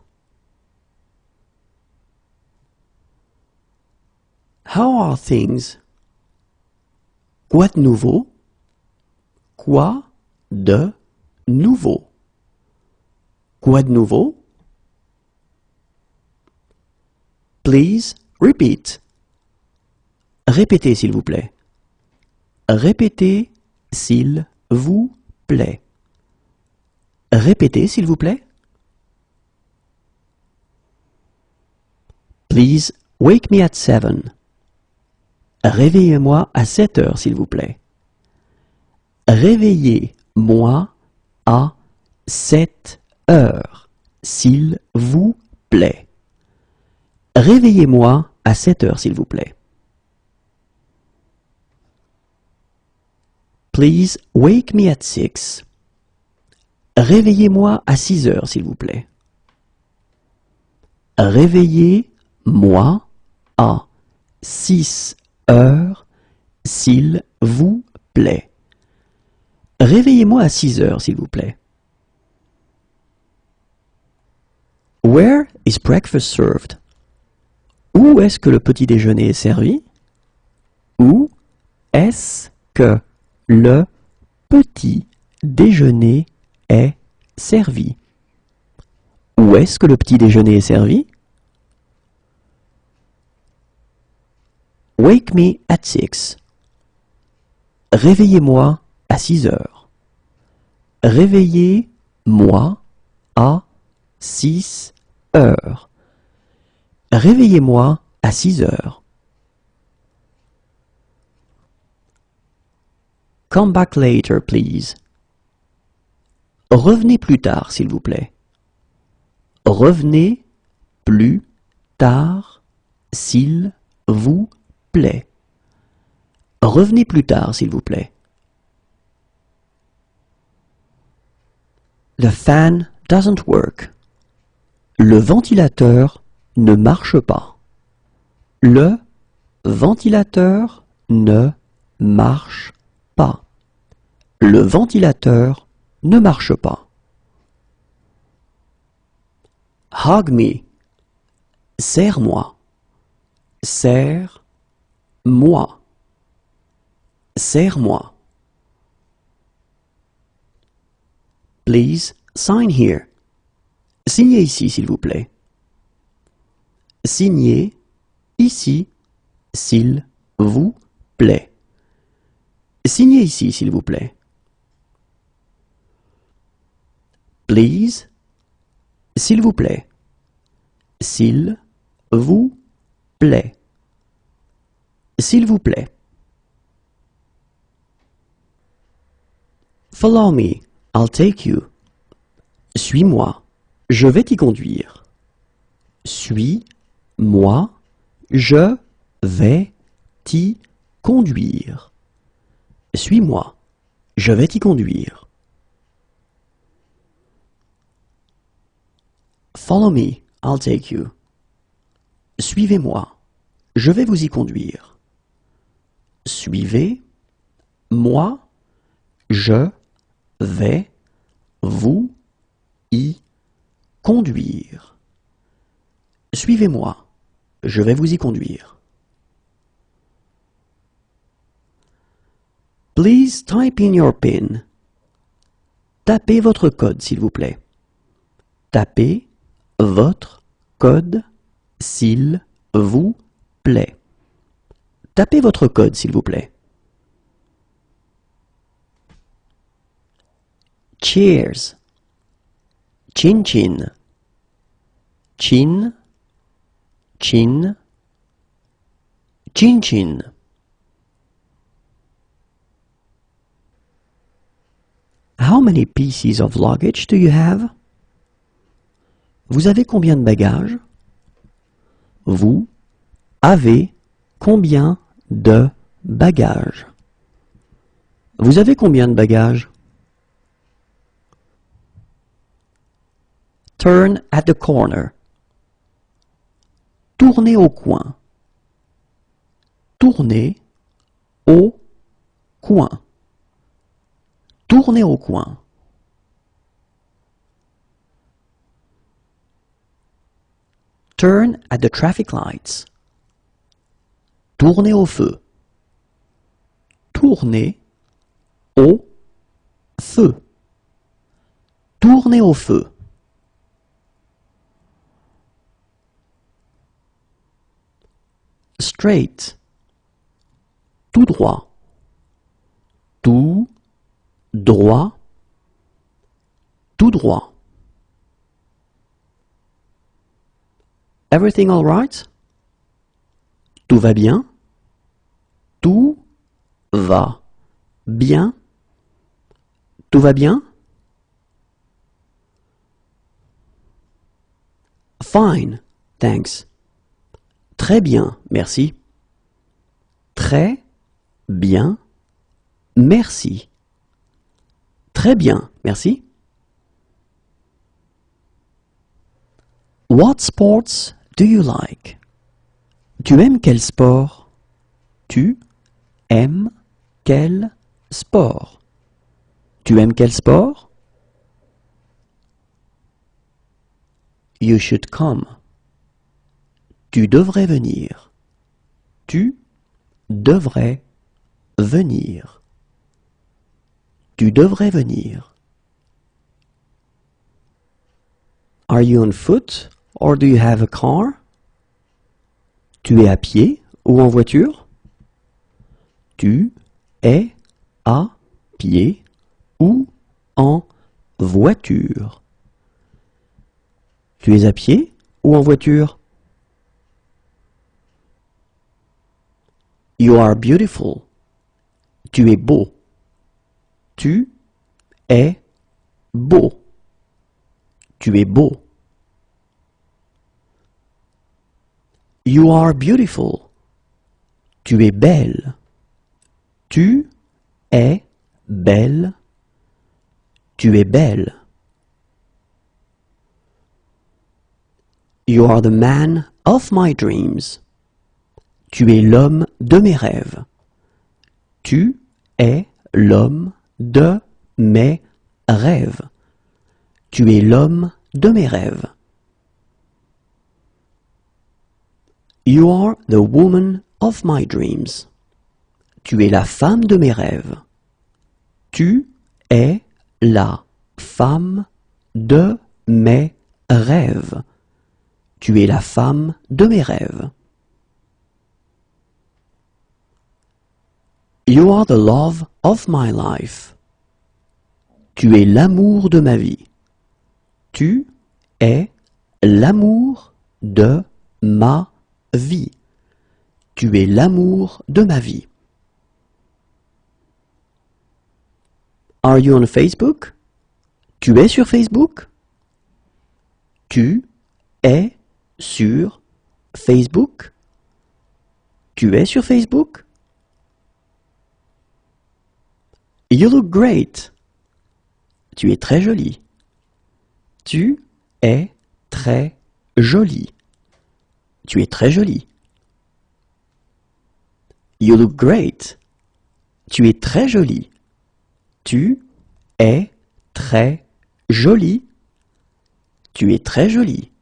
How are things? Quoi de nouveau? Quoi de nouveau? Quoi de nouveau? Please repeat. Répétez s'il vous plaît. Répétez s'il vous plaît. Répétez s'il vous plaît. Please wake me at 7. Réveillez-moi à 7 heures s'il vous plaît. Réveillez-moi à 7 heures s'il vous plaît. Réveillez-moi à 7 heures s'il vous plaît. Please wake me at 6. Réveillez-moi à 6 heures s'il vous plaît. Réveillez-moi à 6 heures s'il vous plaît. Réveillez-moi à 6 heures s'il vous plaît. Where is breakfast served? Où est-ce que le petit déjeuner est servi? Où est-ce que le petit déjeuner est servi? Où est-ce que le petit déjeuner est servi? Wake me at 6. Réveillez-moi à 6 heures. Réveillez-moi à 6 heures. Réveillez-moi à 6 heures. Come back later, please. Revenez plus tard, s'il vous plaît. Revenez plus tard, s'il vous plaît. Revenez plus tard, s'il vous plaît. The fan doesn't work. Le ventilateur ne marche pas. Le ventilateur ne marche pas. Le ventilateur ne marche pas. Hug me. Serre-moi. Serre-moi. Serre-moi. Please sign here. Signez ici, s'il vous plaît. Signez ici, s'il vous plaît. Signez ici, s'il vous plaît. Please, s'il vous plaît. S'il vous plaît. S'il vous plaît. Follow me, I'll take you. Suis-moi, je vais t'y conduire. Suis-moi, je vais t'y conduire. Suis-moi, je vais t'y conduire. Follow me, I'll take you. Suivez-moi, je vais vous y conduire. Suivez-moi, je vais vous y conduire. Suivez-moi, je vais vous y conduire. Please type in your PIN. Tapez votre code, s'il vous plaît. Tapez votre code, s'il vous plaît. Tapez votre code, s'il vous plaît. Cheers. Chin chin. Chin, chin, chin chin. How many pieces of luggage do you have? Vous avez combien de bagages? Vous avez combien de bagages? Vous avez combien de bagages? Turn at the corner. Tournez au coin. Tournez au coin. Tournez au coin. Turn at the traffic lights. Tournez au feu. Tournez au feu. Tournez au feu. Straight. Tout droit. Tout droit. Tout droit. Everything all right? Tout va bien? Tout va bien? Tout va bien? Fine, thanks. Très bien, merci. Très bien, merci. Très bien, merci. What sports do you like? Tu aimes quel sport? Tu aimes quel sport? Tu aimes quel sport? You should come. Tu devrais venir. Tu devrais venir. Tu devrais venir. Are you on foot or do you have a car? Tu es à pied ou en voiture? Tu es à pied ou en voiture? Tu es à pied ou en voiture? You are beautiful. Tu es beau. Tu es beau. Tu es beau. You are beautiful. Tu es belle. Tu es belle. Tu es belle. You are the man of my dreams. Tu es l'homme de mes rêves. Tu es l'homme de mes rêves. Tu es l'homme de mes rêves. You are the woman of my dreams. Tu es la femme de mes rêves. Tu es la femme de mes rêves. Tu es la femme de mes rêves. You are the love of my life. Tu es l'amour de ma vie. Tu es l'amour de ma vie. Tu es l'amour de ma vie. Are you on Facebook? Tu es sur Facebook? Tu es sur Facebook? Tu es sur Facebook? You look great. Tu es très jolie. Tu es très jolie. Tu es très jolie. You look great. Tu es très jolie. Tu es très jolie. Tu es très jolie.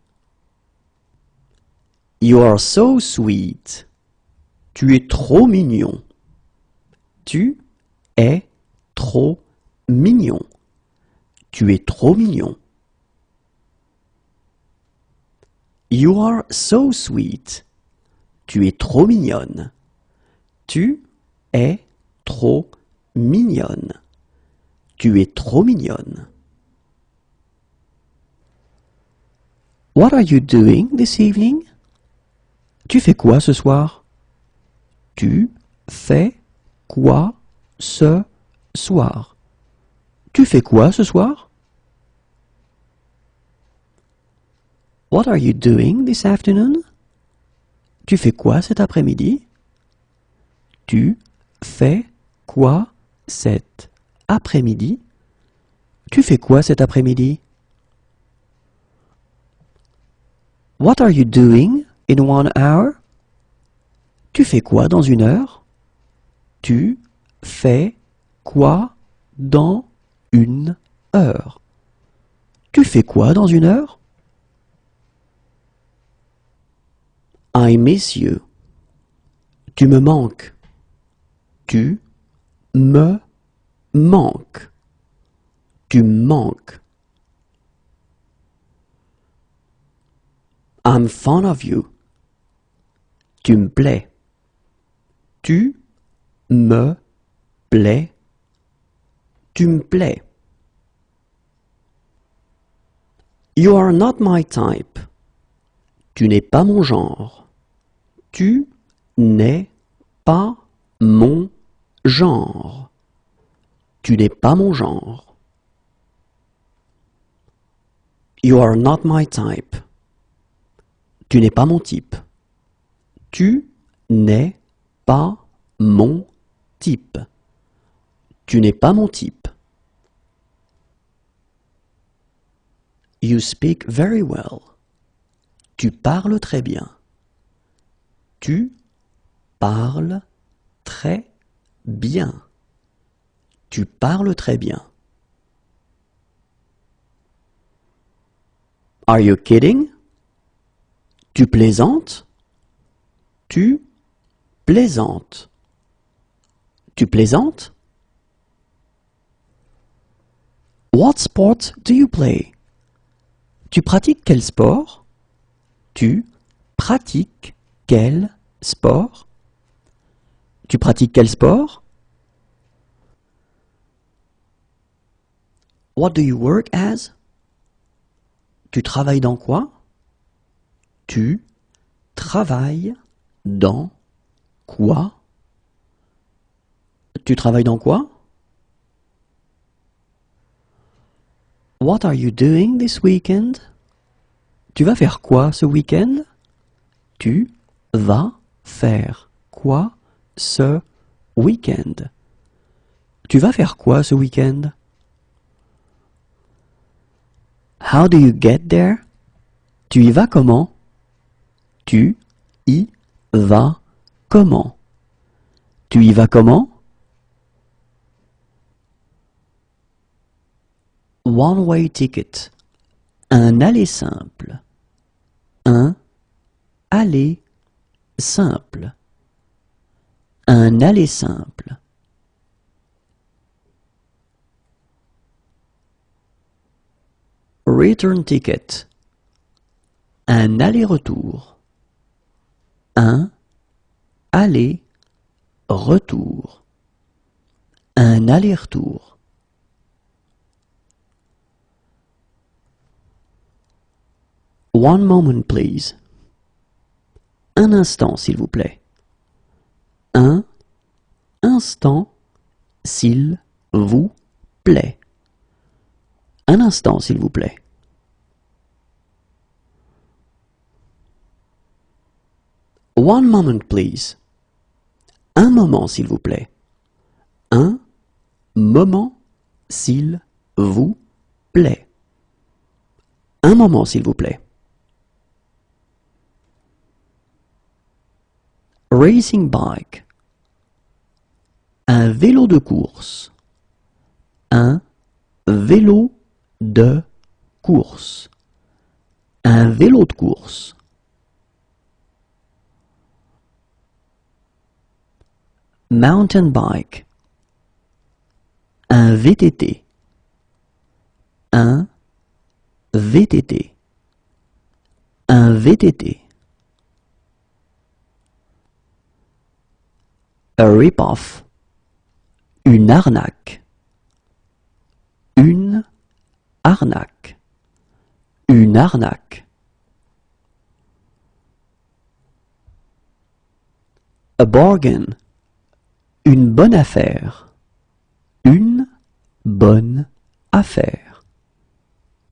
You are so sweet. Tu es trop mignon. Tu es trop mignon. Tu es trop mignon. You are so sweet. Tu es trop mignonne. Tu es trop mignonne. Tu es trop mignonne. What are you doing this evening? Tu fais quoi ce soir? Tu fais quoi ce soir? Tu fais quoi ce soir? What are you doing this afternoon? Tu fais quoi cet après-midi? Tu fais quoi cet après-midi? Tu fais quoi cet après-midi? What are you doing in 1 hour? Tu fais quoi dans 1 heure? Tu fais quoi dans 1 heure? Tu fais quoi dans 1 heure? I miss you. Tu me manques. Tu me manques. Tu me manques. I'm fond of you. Tu me plais. Tu me plais. Tu me plais. You are not my type. Tu n'es pas mon genre. Tu n'es pas mon genre. Tu n'es pas mon genre. You are not my type. Tu n'es pas mon type. Tu n'es pas mon type. Tu n'es pas mon type. You speak very well. Tu parles très bien. Tu parles très bien. Tu parles très bien. Are you kidding? Tu plaisantes? Tu plaisantes. Tu plaisantes? What sport do you play? Tu pratiques quel sport? Tu pratiques quel sport? Tu pratiques quel sport? What do you work as? Tu travailles dans quoi? Tu travailles dans quoi? Tu travailles dans quoi? What are you doing this weekend? Tu vas faire quoi ce week-end? Tu vas faire quoi ce week-end? Tu vas faire quoi ce week-end? How do you get there? Tu y vas comment? Tu y vas comment? Tu y vas comment? One-way ticket. Un aller simple. Un aller simple. Un aller simple. Return ticket. Un aller-retour. Un aller-retour. Un aller-retour. One moment, please. Un instant, s'il vous plaît. Un instant, s'il vous plaît. Un instant, s'il vous plaît. One moment, please. Un moment, s'il vous plaît. Un moment, s'il vous plaît. Un moment, s'il vous plaît. Racing bike. Un vélo de course. Un vélo de course. Un vélo de course. Mountain bike. Un VTT. Un VTT. Un VTT. A rip-off. Une arnaque. Une arnaque. Une arnaque. A bargain. Une bonne affaire. Une bonne affaire.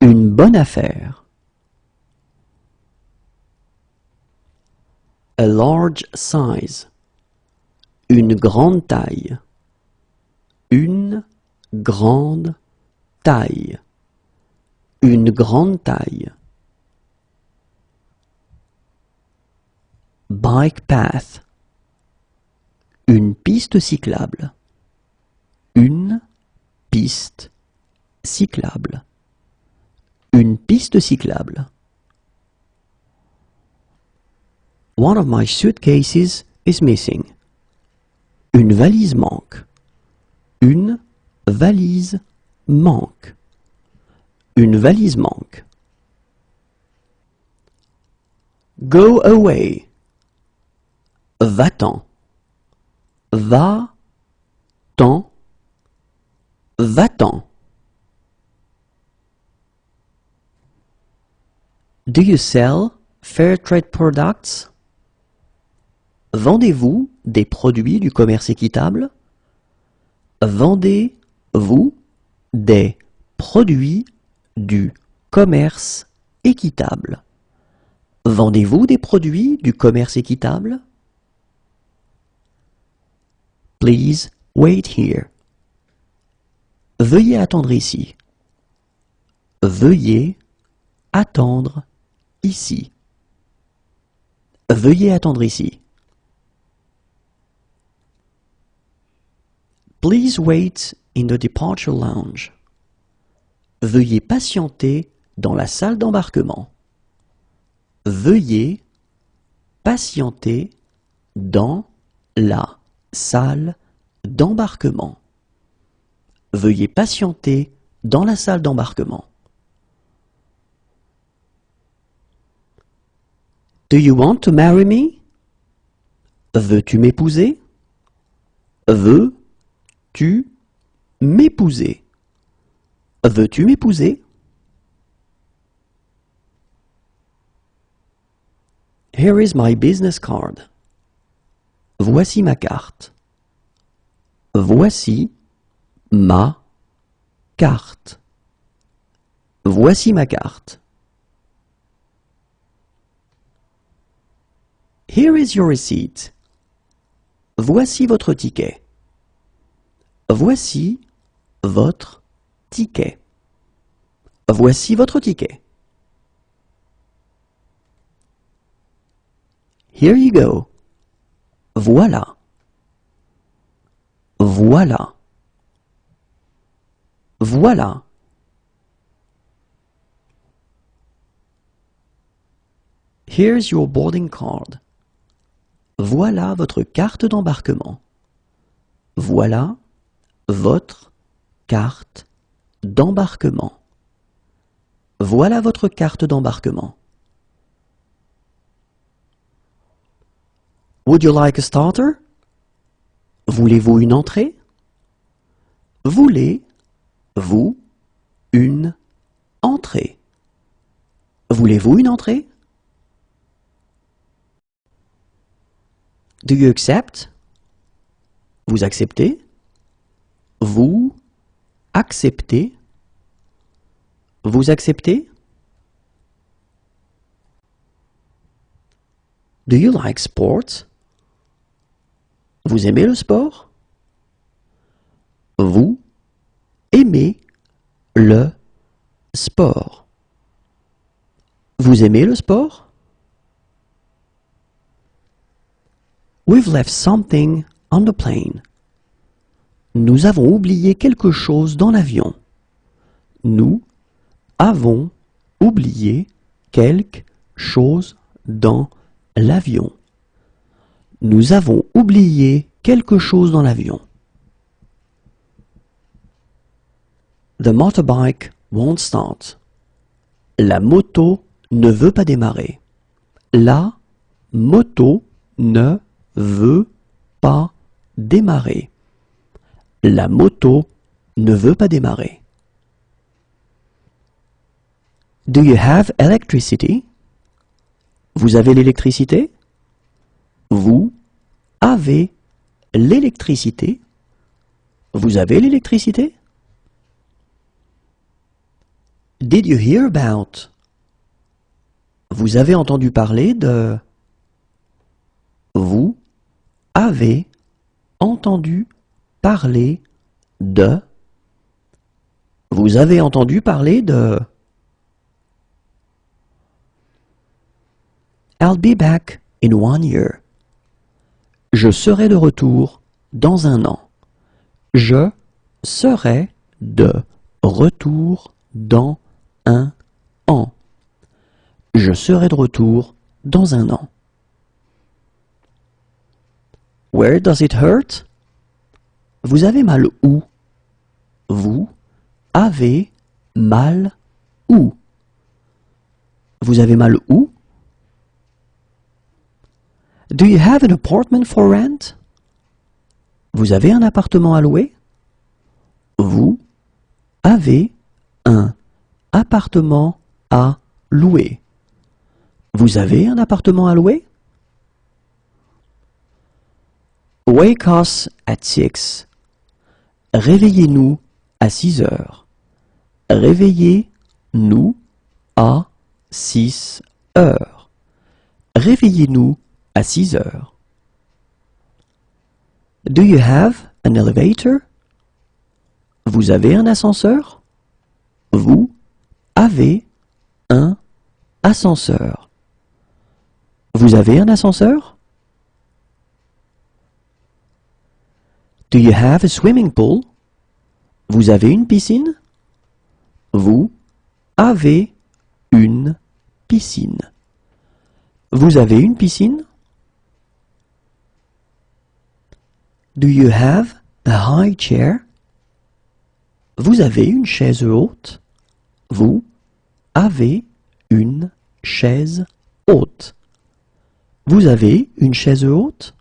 Une bonne affaire. A large size. Une grande taille. Une grande taille. Une grande taille. Bike path. Une piste cyclable. Une piste cyclable. Une piste cyclable. One of my suitcases is missing. Une valise manque. Une valise manque. Une valise manque. Go away. Va-t'en. Va-t'en. Va-t'en. Do you sell fair trade products? Vendez-vous des produits du commerce équitable? Vendez-vous des produits du commerce équitable? Vendez-vous des produits du commerce équitable? Please wait here. Veuillez attendre ici. Veuillez attendre ici. Veuillez attendre ici. Please wait in the departure lounge. Veuillez patienter dans la salle d'embarquement. Veuillez patienter dans la salle d'embarquement. Veuillez patienter dans la salle d'embarquement. Do you want to marry me? Veux-tu m'épouser? Veux-tu m'épouser? Veux-tu m'épouser? Here is my business card. Voici ma carte. Voici ma carte. Voici ma carte. Here is your receipt. Voici votre ticket. Voici votre ticket. Voici votre ticket. Here you go. Voilà. Voilà. Voilà. Here's your boarding card. Voilà votre carte d'embarquement. Voilà votre carte d'embarquement. Voilà votre carte d'embarquement. Would you like a starter? Voulez-vous une entrée? Voulez-vous une entrée? Voulez-vous une entrée? Do you accept? Vous acceptez? Vous acceptez? Vous acceptez? Do you like sports? Vous aimez le sport? Vous aimez le sport? Vous aimez le sport? We've left something on the plane. Nous avons oublié quelque chose dans l'avion. Nous avons oublié quelque chose dans l'avion. Nous avons oublié quelque chose dans l'avion. The motorbike won't start. La moto ne veut pas démarrer. La moto ne veut pas démarrer. La moto ne veut pas démarrer. Do you have electricity? Vous avez l'électricité? Vous avez l'électricité? Vous avez l'électricité? Did you hear about? Vous avez entendu parler de? Vous avez entendu parler de? Vous avez entendu parler de? I'll be back in 1 year. Je serai de retour dans un an. Je serai de retour dans un an. Je serai de retour dans un an. Where does it hurt? Vous avez mal où? Vous avez mal où? Vous avez mal où? Do you have an apartment for rent? Vous avez un appartement à louer? Vous avez un appartement à louer. Vous avez un appartement à louer? Wake us at 6. Réveillez-nous à 6 heures. Réveillez-nous à 6 heures. Réveillez-nous à 6 heures. Do you have an elevator? Vous avez un ascenseur? Vous avez un ascenseur. Vous avez un ascenseur? Do you have a swimming pool? Vous avez une piscine? Vous avez une piscine. Vous avez une piscine? Do you have a high chair? Vous avez une chaise haute? Vous avez une chaise haute. Vous avez une chaise haute?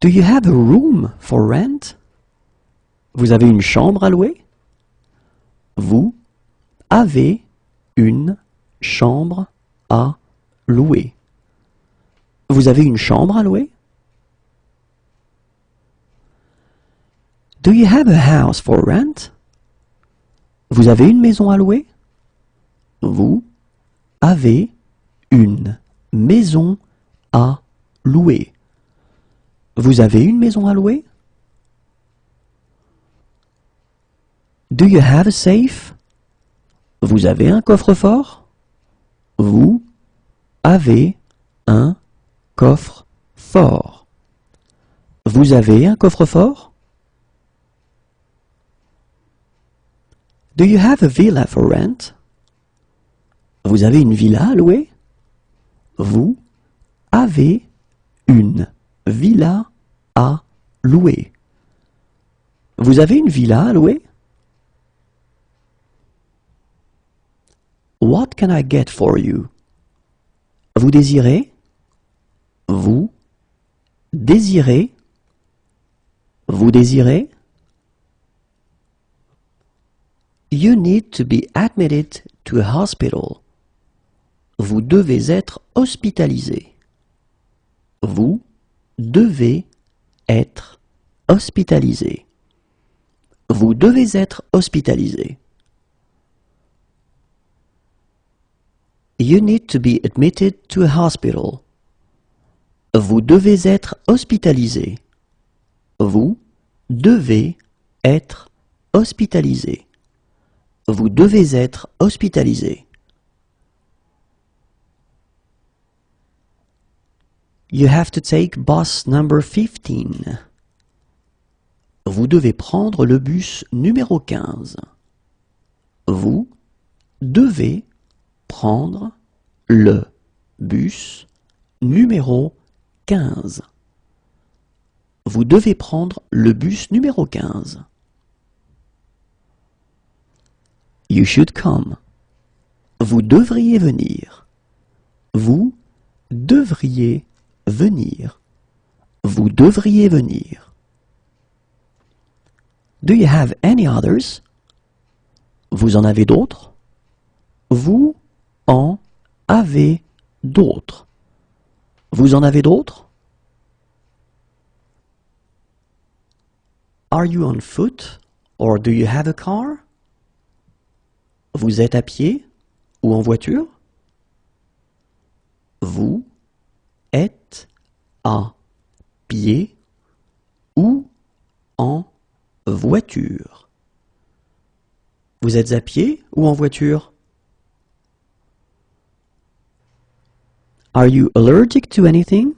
Do you have a room for rent? Vous avez une chambre à louer? Vous avez une chambre à louer. Vous avez une chambre à louer? Do you have a house for rent? Vous avez une maison à louer? Vous avez une maison à louer. Vous avez une maison à louer? Do you have a safe? Vous avez un coffre-fort? Vous avez un coffre-fort. Vous avez un coffre-fort? Do you have a villa for rent? Vous avez une villa à louer? Vous avez une villa à louer. Vous avez une villa à louer? What can I get for you? Vous désirez? Vous désirez? Vous désirez? You need to be admitted to a hospital. Vous devez être hospitalisé. Vous devez être hospitalisé. Vous devez être hospitalisé. You need to be admitted to a hospital. Vous devez être hospitalisé. Vous devez être hospitalisé. Vous devez être hospitalisé. You have to take bus number 15. Vous devez prendre le bus numéro 15. Vous devez prendre le bus numéro 15. Vous devez prendre le bus numéro 15. You should come. Vous devriez venir. Vous devriez venir. Vous devriez venir. Do you have any others? Vous en avez d'autres? Vous en avez d'autres. Vous en avez d'autres? Are you on foot or do you have a car? Vous êtes à pied ou en voiture? Vous êtes à pied ou en voiture? Vous êtes à pied ou en voiture? Are you allergic to anything?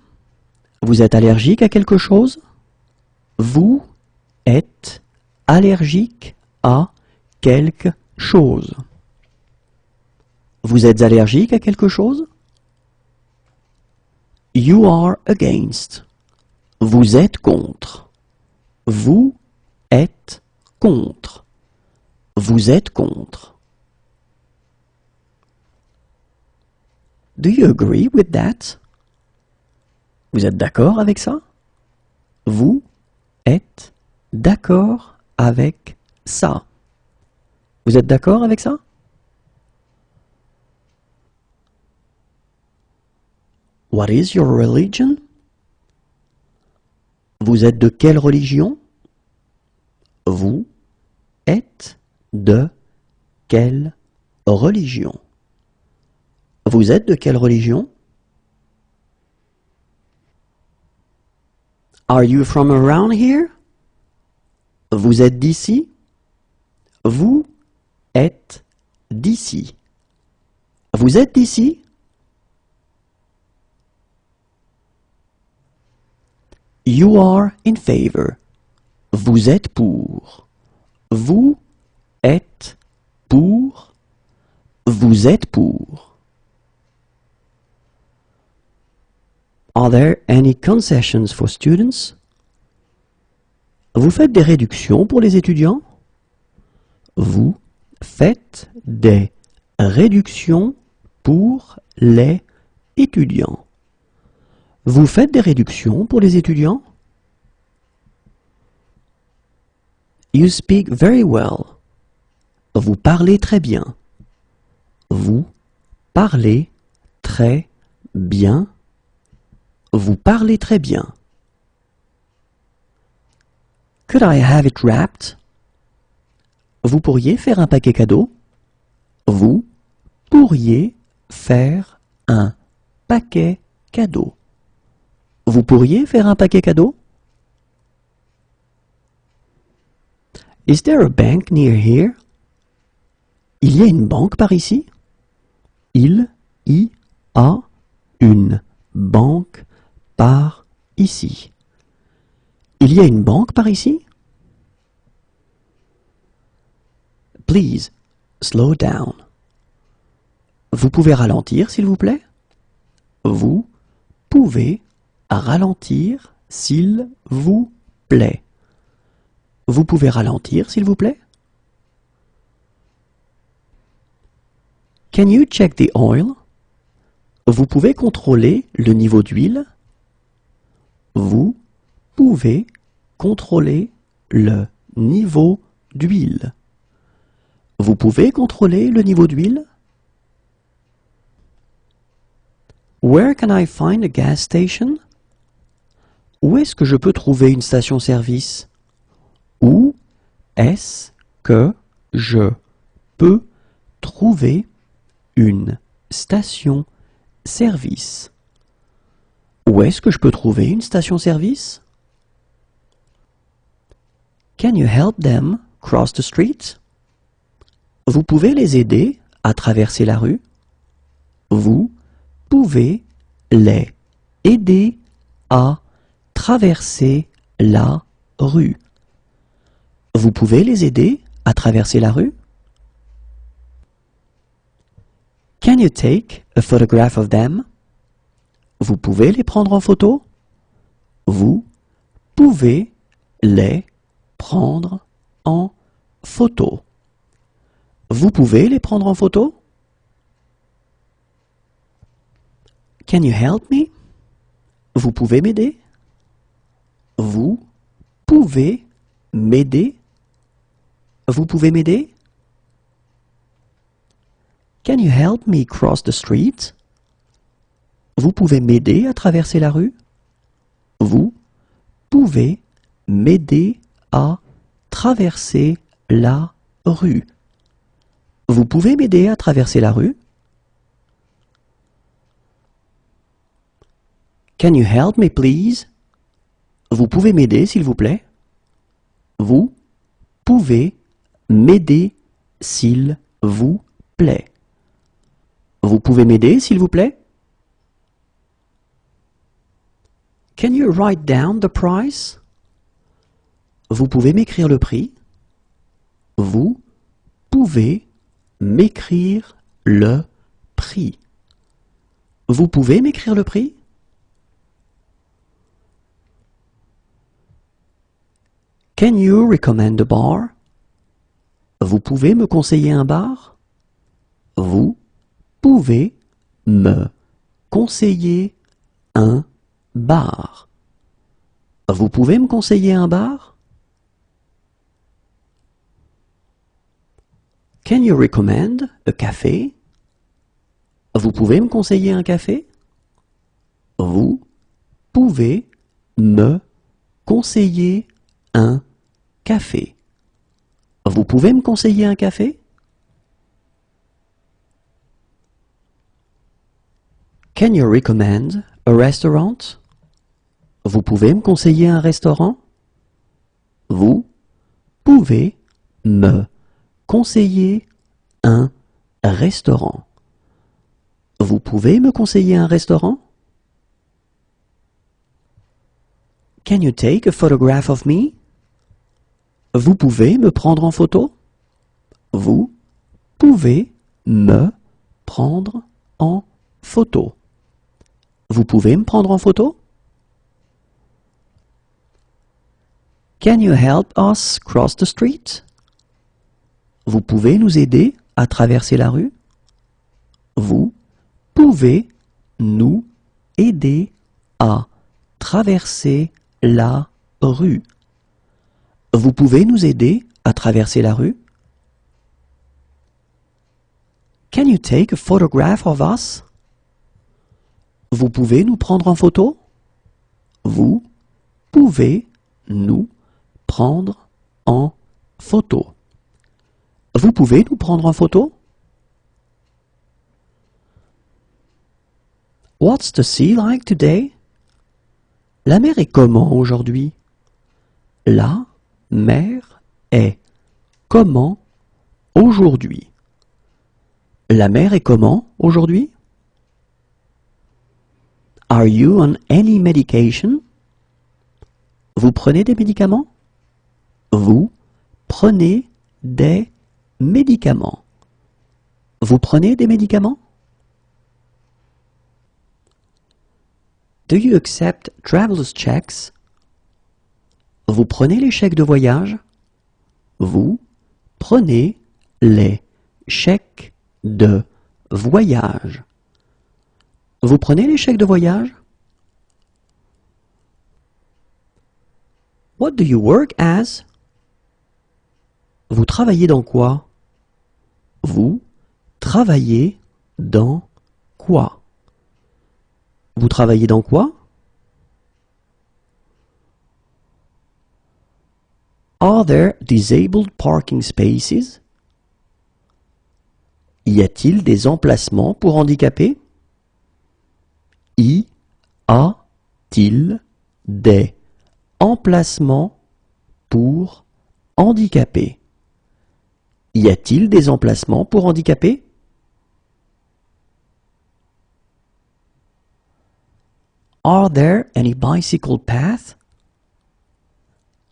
Vous êtes allergique à quelque chose? Vous êtes allergique à quelque chose. Vous êtes allergique à quelque chose? You are against. Vous êtes contre. Vous êtes contre. Vous êtes contre. Do you agree with that? Vous êtes d'accord avec ça? Vous êtes d'accord avec ça? Vous êtes d'accord avec ça? What is your religion? Vous êtes de quelle religion? Vous êtes de quelle religion? Vous êtes de quelle religion? Are you from around here? Vous êtes d'ici? Vous êtes d'ici. Vous êtes d'ici? You are in favor. Vous êtes pour. Vous êtes pour. Vous êtes pour. Are there any concessions for students? Vous faites des réductions pour les étudiants? Vous faites des réductions pour les étudiants. Vous faites des réductions pour les étudiants? You speak very well. Vous parlez très bien. Vous parlez très bien. Vous parlez très bien. Could I have it wrapped? Vous pourriez faire un paquet cadeau? Vous pourriez faire un paquet cadeau. Vous pourriez faire un paquet cadeau? Is there a bank near here? Il y a une banque par ici? Il y a une banque par ici. Il y a une banque par ici? Please, slow down. Vous pouvez ralentir, s'il vous plaît? Vous pouvez ralentir, s'il vous plaît. Vous pouvez ralentir, s'il vous plaît? Can you check the oil? Vous pouvez contrôler le niveau d'huile. Vous pouvez contrôler le niveau d'huile. Vous pouvez contrôler le niveau d'huile? Where can I find a gas station? Où est-ce que je peux trouver une station-service? Où est-ce que je peux trouver une station-service? Où est-ce que je peux trouver une station-service? Can you help them cross the street? Vous pouvez les aider à traverser la rue? Vous pouvez les aider à traverser la rue. Vous pouvez les aider à traverser la rue? Can you take a photograph of them? Vous pouvez les prendre en photo? Vous pouvez les prendre en photo. Vous pouvez les prendre en photo? Can you help me? Vous pouvez m'aider? Vous pouvez m'aider? Vous pouvez m'aider? Can you help me cross the street? Vous pouvez m'aider à traverser la rue? Vous pouvez m'aider à traverser la rue? Vous pouvez m'aider à traverser la rue? Can you help me please? Vous pouvez m'aider s'il vous plaît? Vous pouvez m'aider s'il vous plaît? Vous pouvez m'aider s'il vous plaît? Can you write down the price? Vous pouvez m'écrire le prix? Vous pouvez m'écrire le prix? Vous pouvez m'écrire le prix? Can you recommend a bar? Vous pouvez me conseiller un bar? Vous pouvez me conseiller un bar? Vous pouvez me conseiller un bar? Can you recommend a café? Vous pouvez me conseiller un café? Vous pouvez me conseiller un café? Vous pouvez me conseiller un café? Can you recommend a restaurant? Vous pouvez me conseiller un restaurant? Vous pouvez me conseiller un restaurant? Vous pouvez me conseiller un restaurant? Can you take a photograph of me? Vous pouvez me prendre en photo? Vous pouvez me prendre en photo? Vous pouvez me prendre en photo? Can you help us cross the street? Vous pouvez nous aider à traverser la rue? Vous pouvez nous aider à traverser la rue? Vous pouvez nous aider à traverser la rue? Can you take a photograph of us? Vous pouvez nous prendre en photo? Vous pouvez nous prendre en photo? Vous pouvez nous prendre en photo? What's the sea like today? La mer est comment aujourd'hui? La mer est comment aujourd'hui? La mer est comment aujourd'hui? Are you on any medication? Vous prenez des médicaments? Vous prenez des médicaments? Vous prenez des médicaments? Do you accept traveler's checks? Vous prenez les chèques de voyage? Vous prenez les chèques de voyage? Vous prenez les chèques de voyage? What do you work as? Vous travaillez dans quoi? Vous travaillez dans quoi? Vous travaillez dans quoi? Are there disabled parking spaces? Y a-t-il des emplacements pour handicapés? Y a-t-il des emplacements pour handicapés? Y a-t-il des emplacements pour handicapés? Are there any bicycle paths?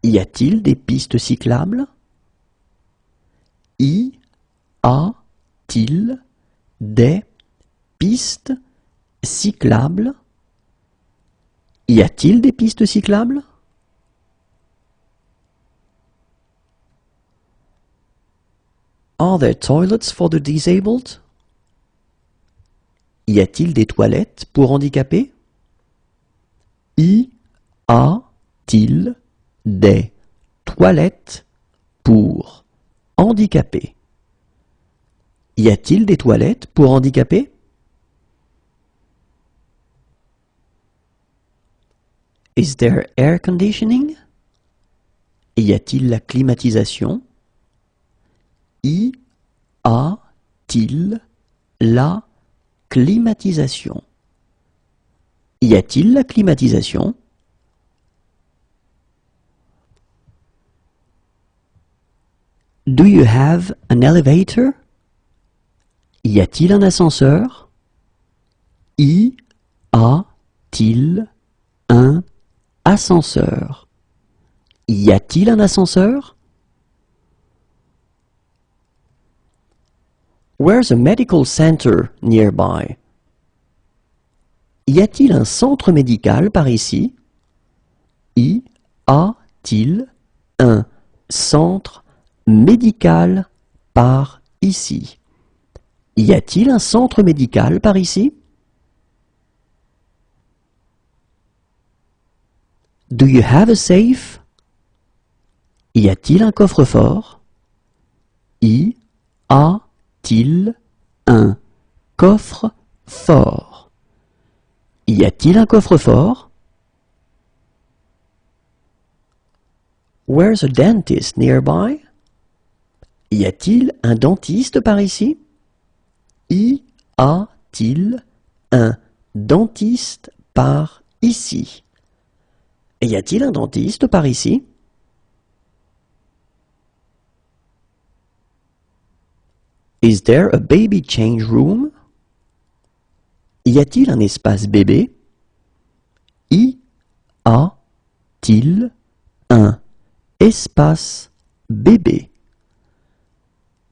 Y a-t-il des pistes cyclables? Y a-t-il des pistes cyclables? Y a-t-il des pistes cyclables? Are there toilets for the disabled? Y a-t-il des toilettes pour handicapés? Y a-t-il des toilettes pour handicapés? Y a-t-il des toilettes pour handicapés? Is there air conditioning? Y a-t-il la climatisation? Y a-t-il la climatisation? Y a-t-il la climatisation? Do you have an elevator? Y a-t-il un ascenseur? Y a-t-il un ascenseur? Y a-t-il un ascenseur? Where's a medical center nearby? Y a-t-il un centre médical par ici? Y a-t-il un centre médical par ici? Y a-t-il un centre médical par ici? Do you have a safe? Y a-t-il un coffre-fort? Y a-t-il un coffre-fort? Y a-t-il un coffre-fort? Where's a dentist nearby? Y a-t-il un dentiste par ici? Y a-t-il un dentiste par ici? Y a-t-il un dentiste par ici? Is there a baby change room? Y a-t-il un espace bébé? Y a-t-il un espace bébé?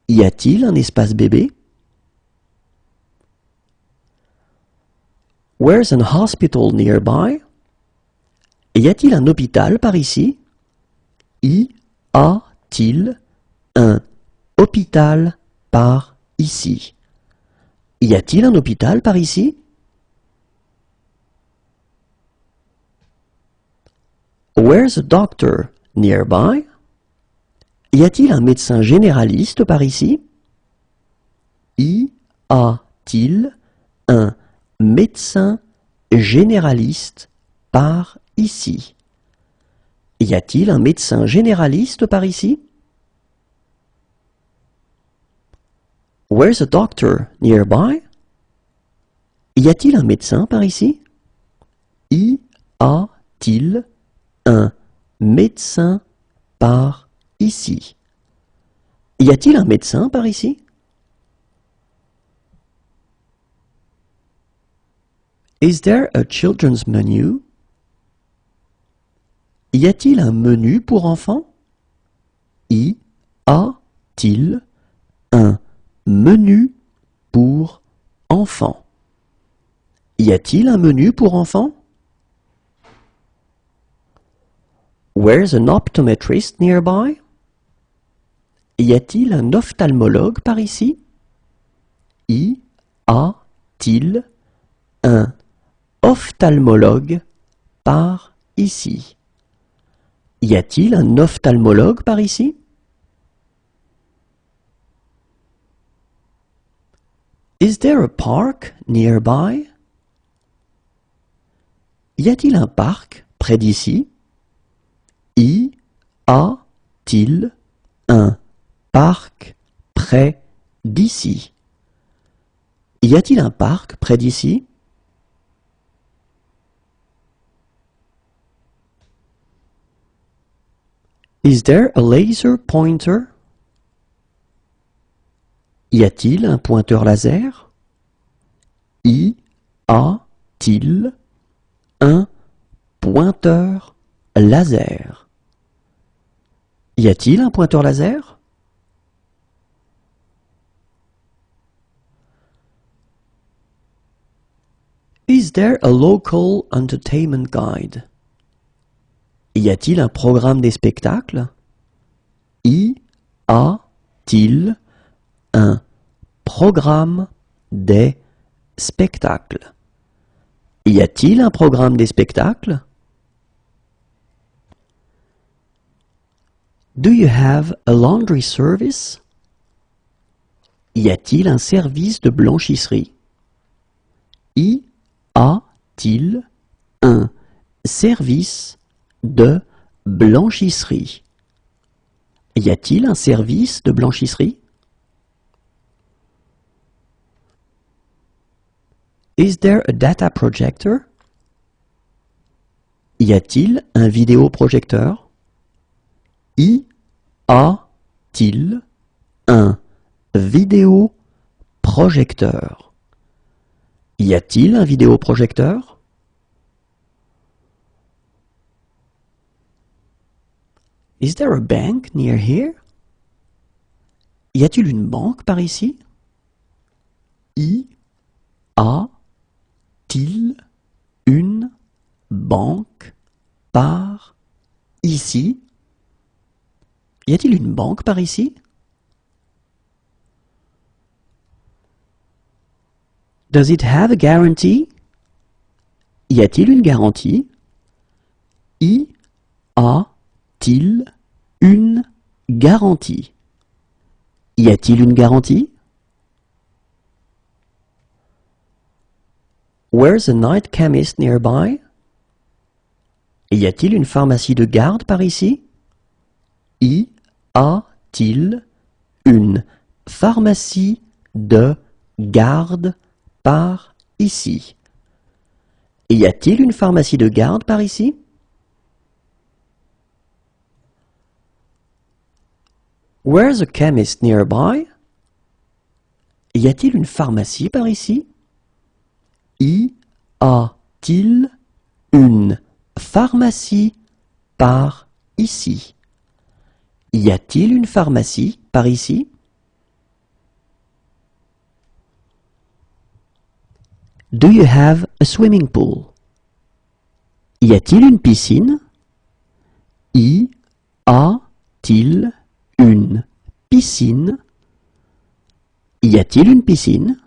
Y a-t-il un espace bébé? Where's an hospital nearby? Y a-t-il un hôpital par ici? Y a-t-il un hôpital par ici? Y a-t-il un hôpital par ici? Where's a doctor nearby? Y a-t-il un médecin généraliste par ici? Y a-t-il un médecin généraliste par ici? Y a-t-il un médecin généraliste par ici? Where's a doctor nearby? Y a-t-il un médecin par ici? Y a-t-il un médecin par ici? Y a-t-il un médecin par ici? Is there a children's menu? Y a-t-il un menu pour enfants? Y a-t-il un menu pour enfants? Y a-t-il un menu pour enfants? Where's an optometrist nearby? Y a-t-il un ophtalmologue par ici? Y a-t-il un ophtalmologue par ici? Y a-t-il un ophtalmologue par ici? Is there a park nearby? Y a-t-il un parc près d'ici? Y a-t-il un parc près d'ici? Y a-t-il un parc près d'ici? Is there a laser pointer? Y a-t-il un pointeur laser? Y a-t-il un pointeur laser? Y a-t-il un pointeur laser? Is there a local entertainment guide? Y a-t-il un programme des spectacles? Y a-t-il un programme des spectacles? Y a-t-il un programme des spectacles? Do you have a laundry service? Y a-t-il un service de blanchisserie? Y a-t-il un service de blanchisserie? Y a-t-il un service de blanchisserie? Is there a data projector? Y a-t-il un vidéoprojecteur? Y a-t-il un vidéoprojecteur? Y a-t-il un vidéoprojecteur? Is there a bank near here? Y a-t-il une banque par ici? Y a-t-il une banque par ici? Y a-t-il une banque par ici? Does it have a guarantee? Y a-t-il une garantie? Y a-t-il une garantie? Y a-t-il une garantie? Where's a night chemist nearby? Y a-t-il une pharmacie de garde par ici? Y a-t-il une pharmacie de garde par ici? Y a-t-il une pharmacie de garde par ici? Where's a chemist nearby? Y a-t-il une pharmacie par ici? Y a-t-il une pharmacie par ici? Y a-t-il une pharmacie par ici? Do you have a swimming pool? Y a-t-il une piscine? Y a-t-il une piscine? Y a-t-il une piscine?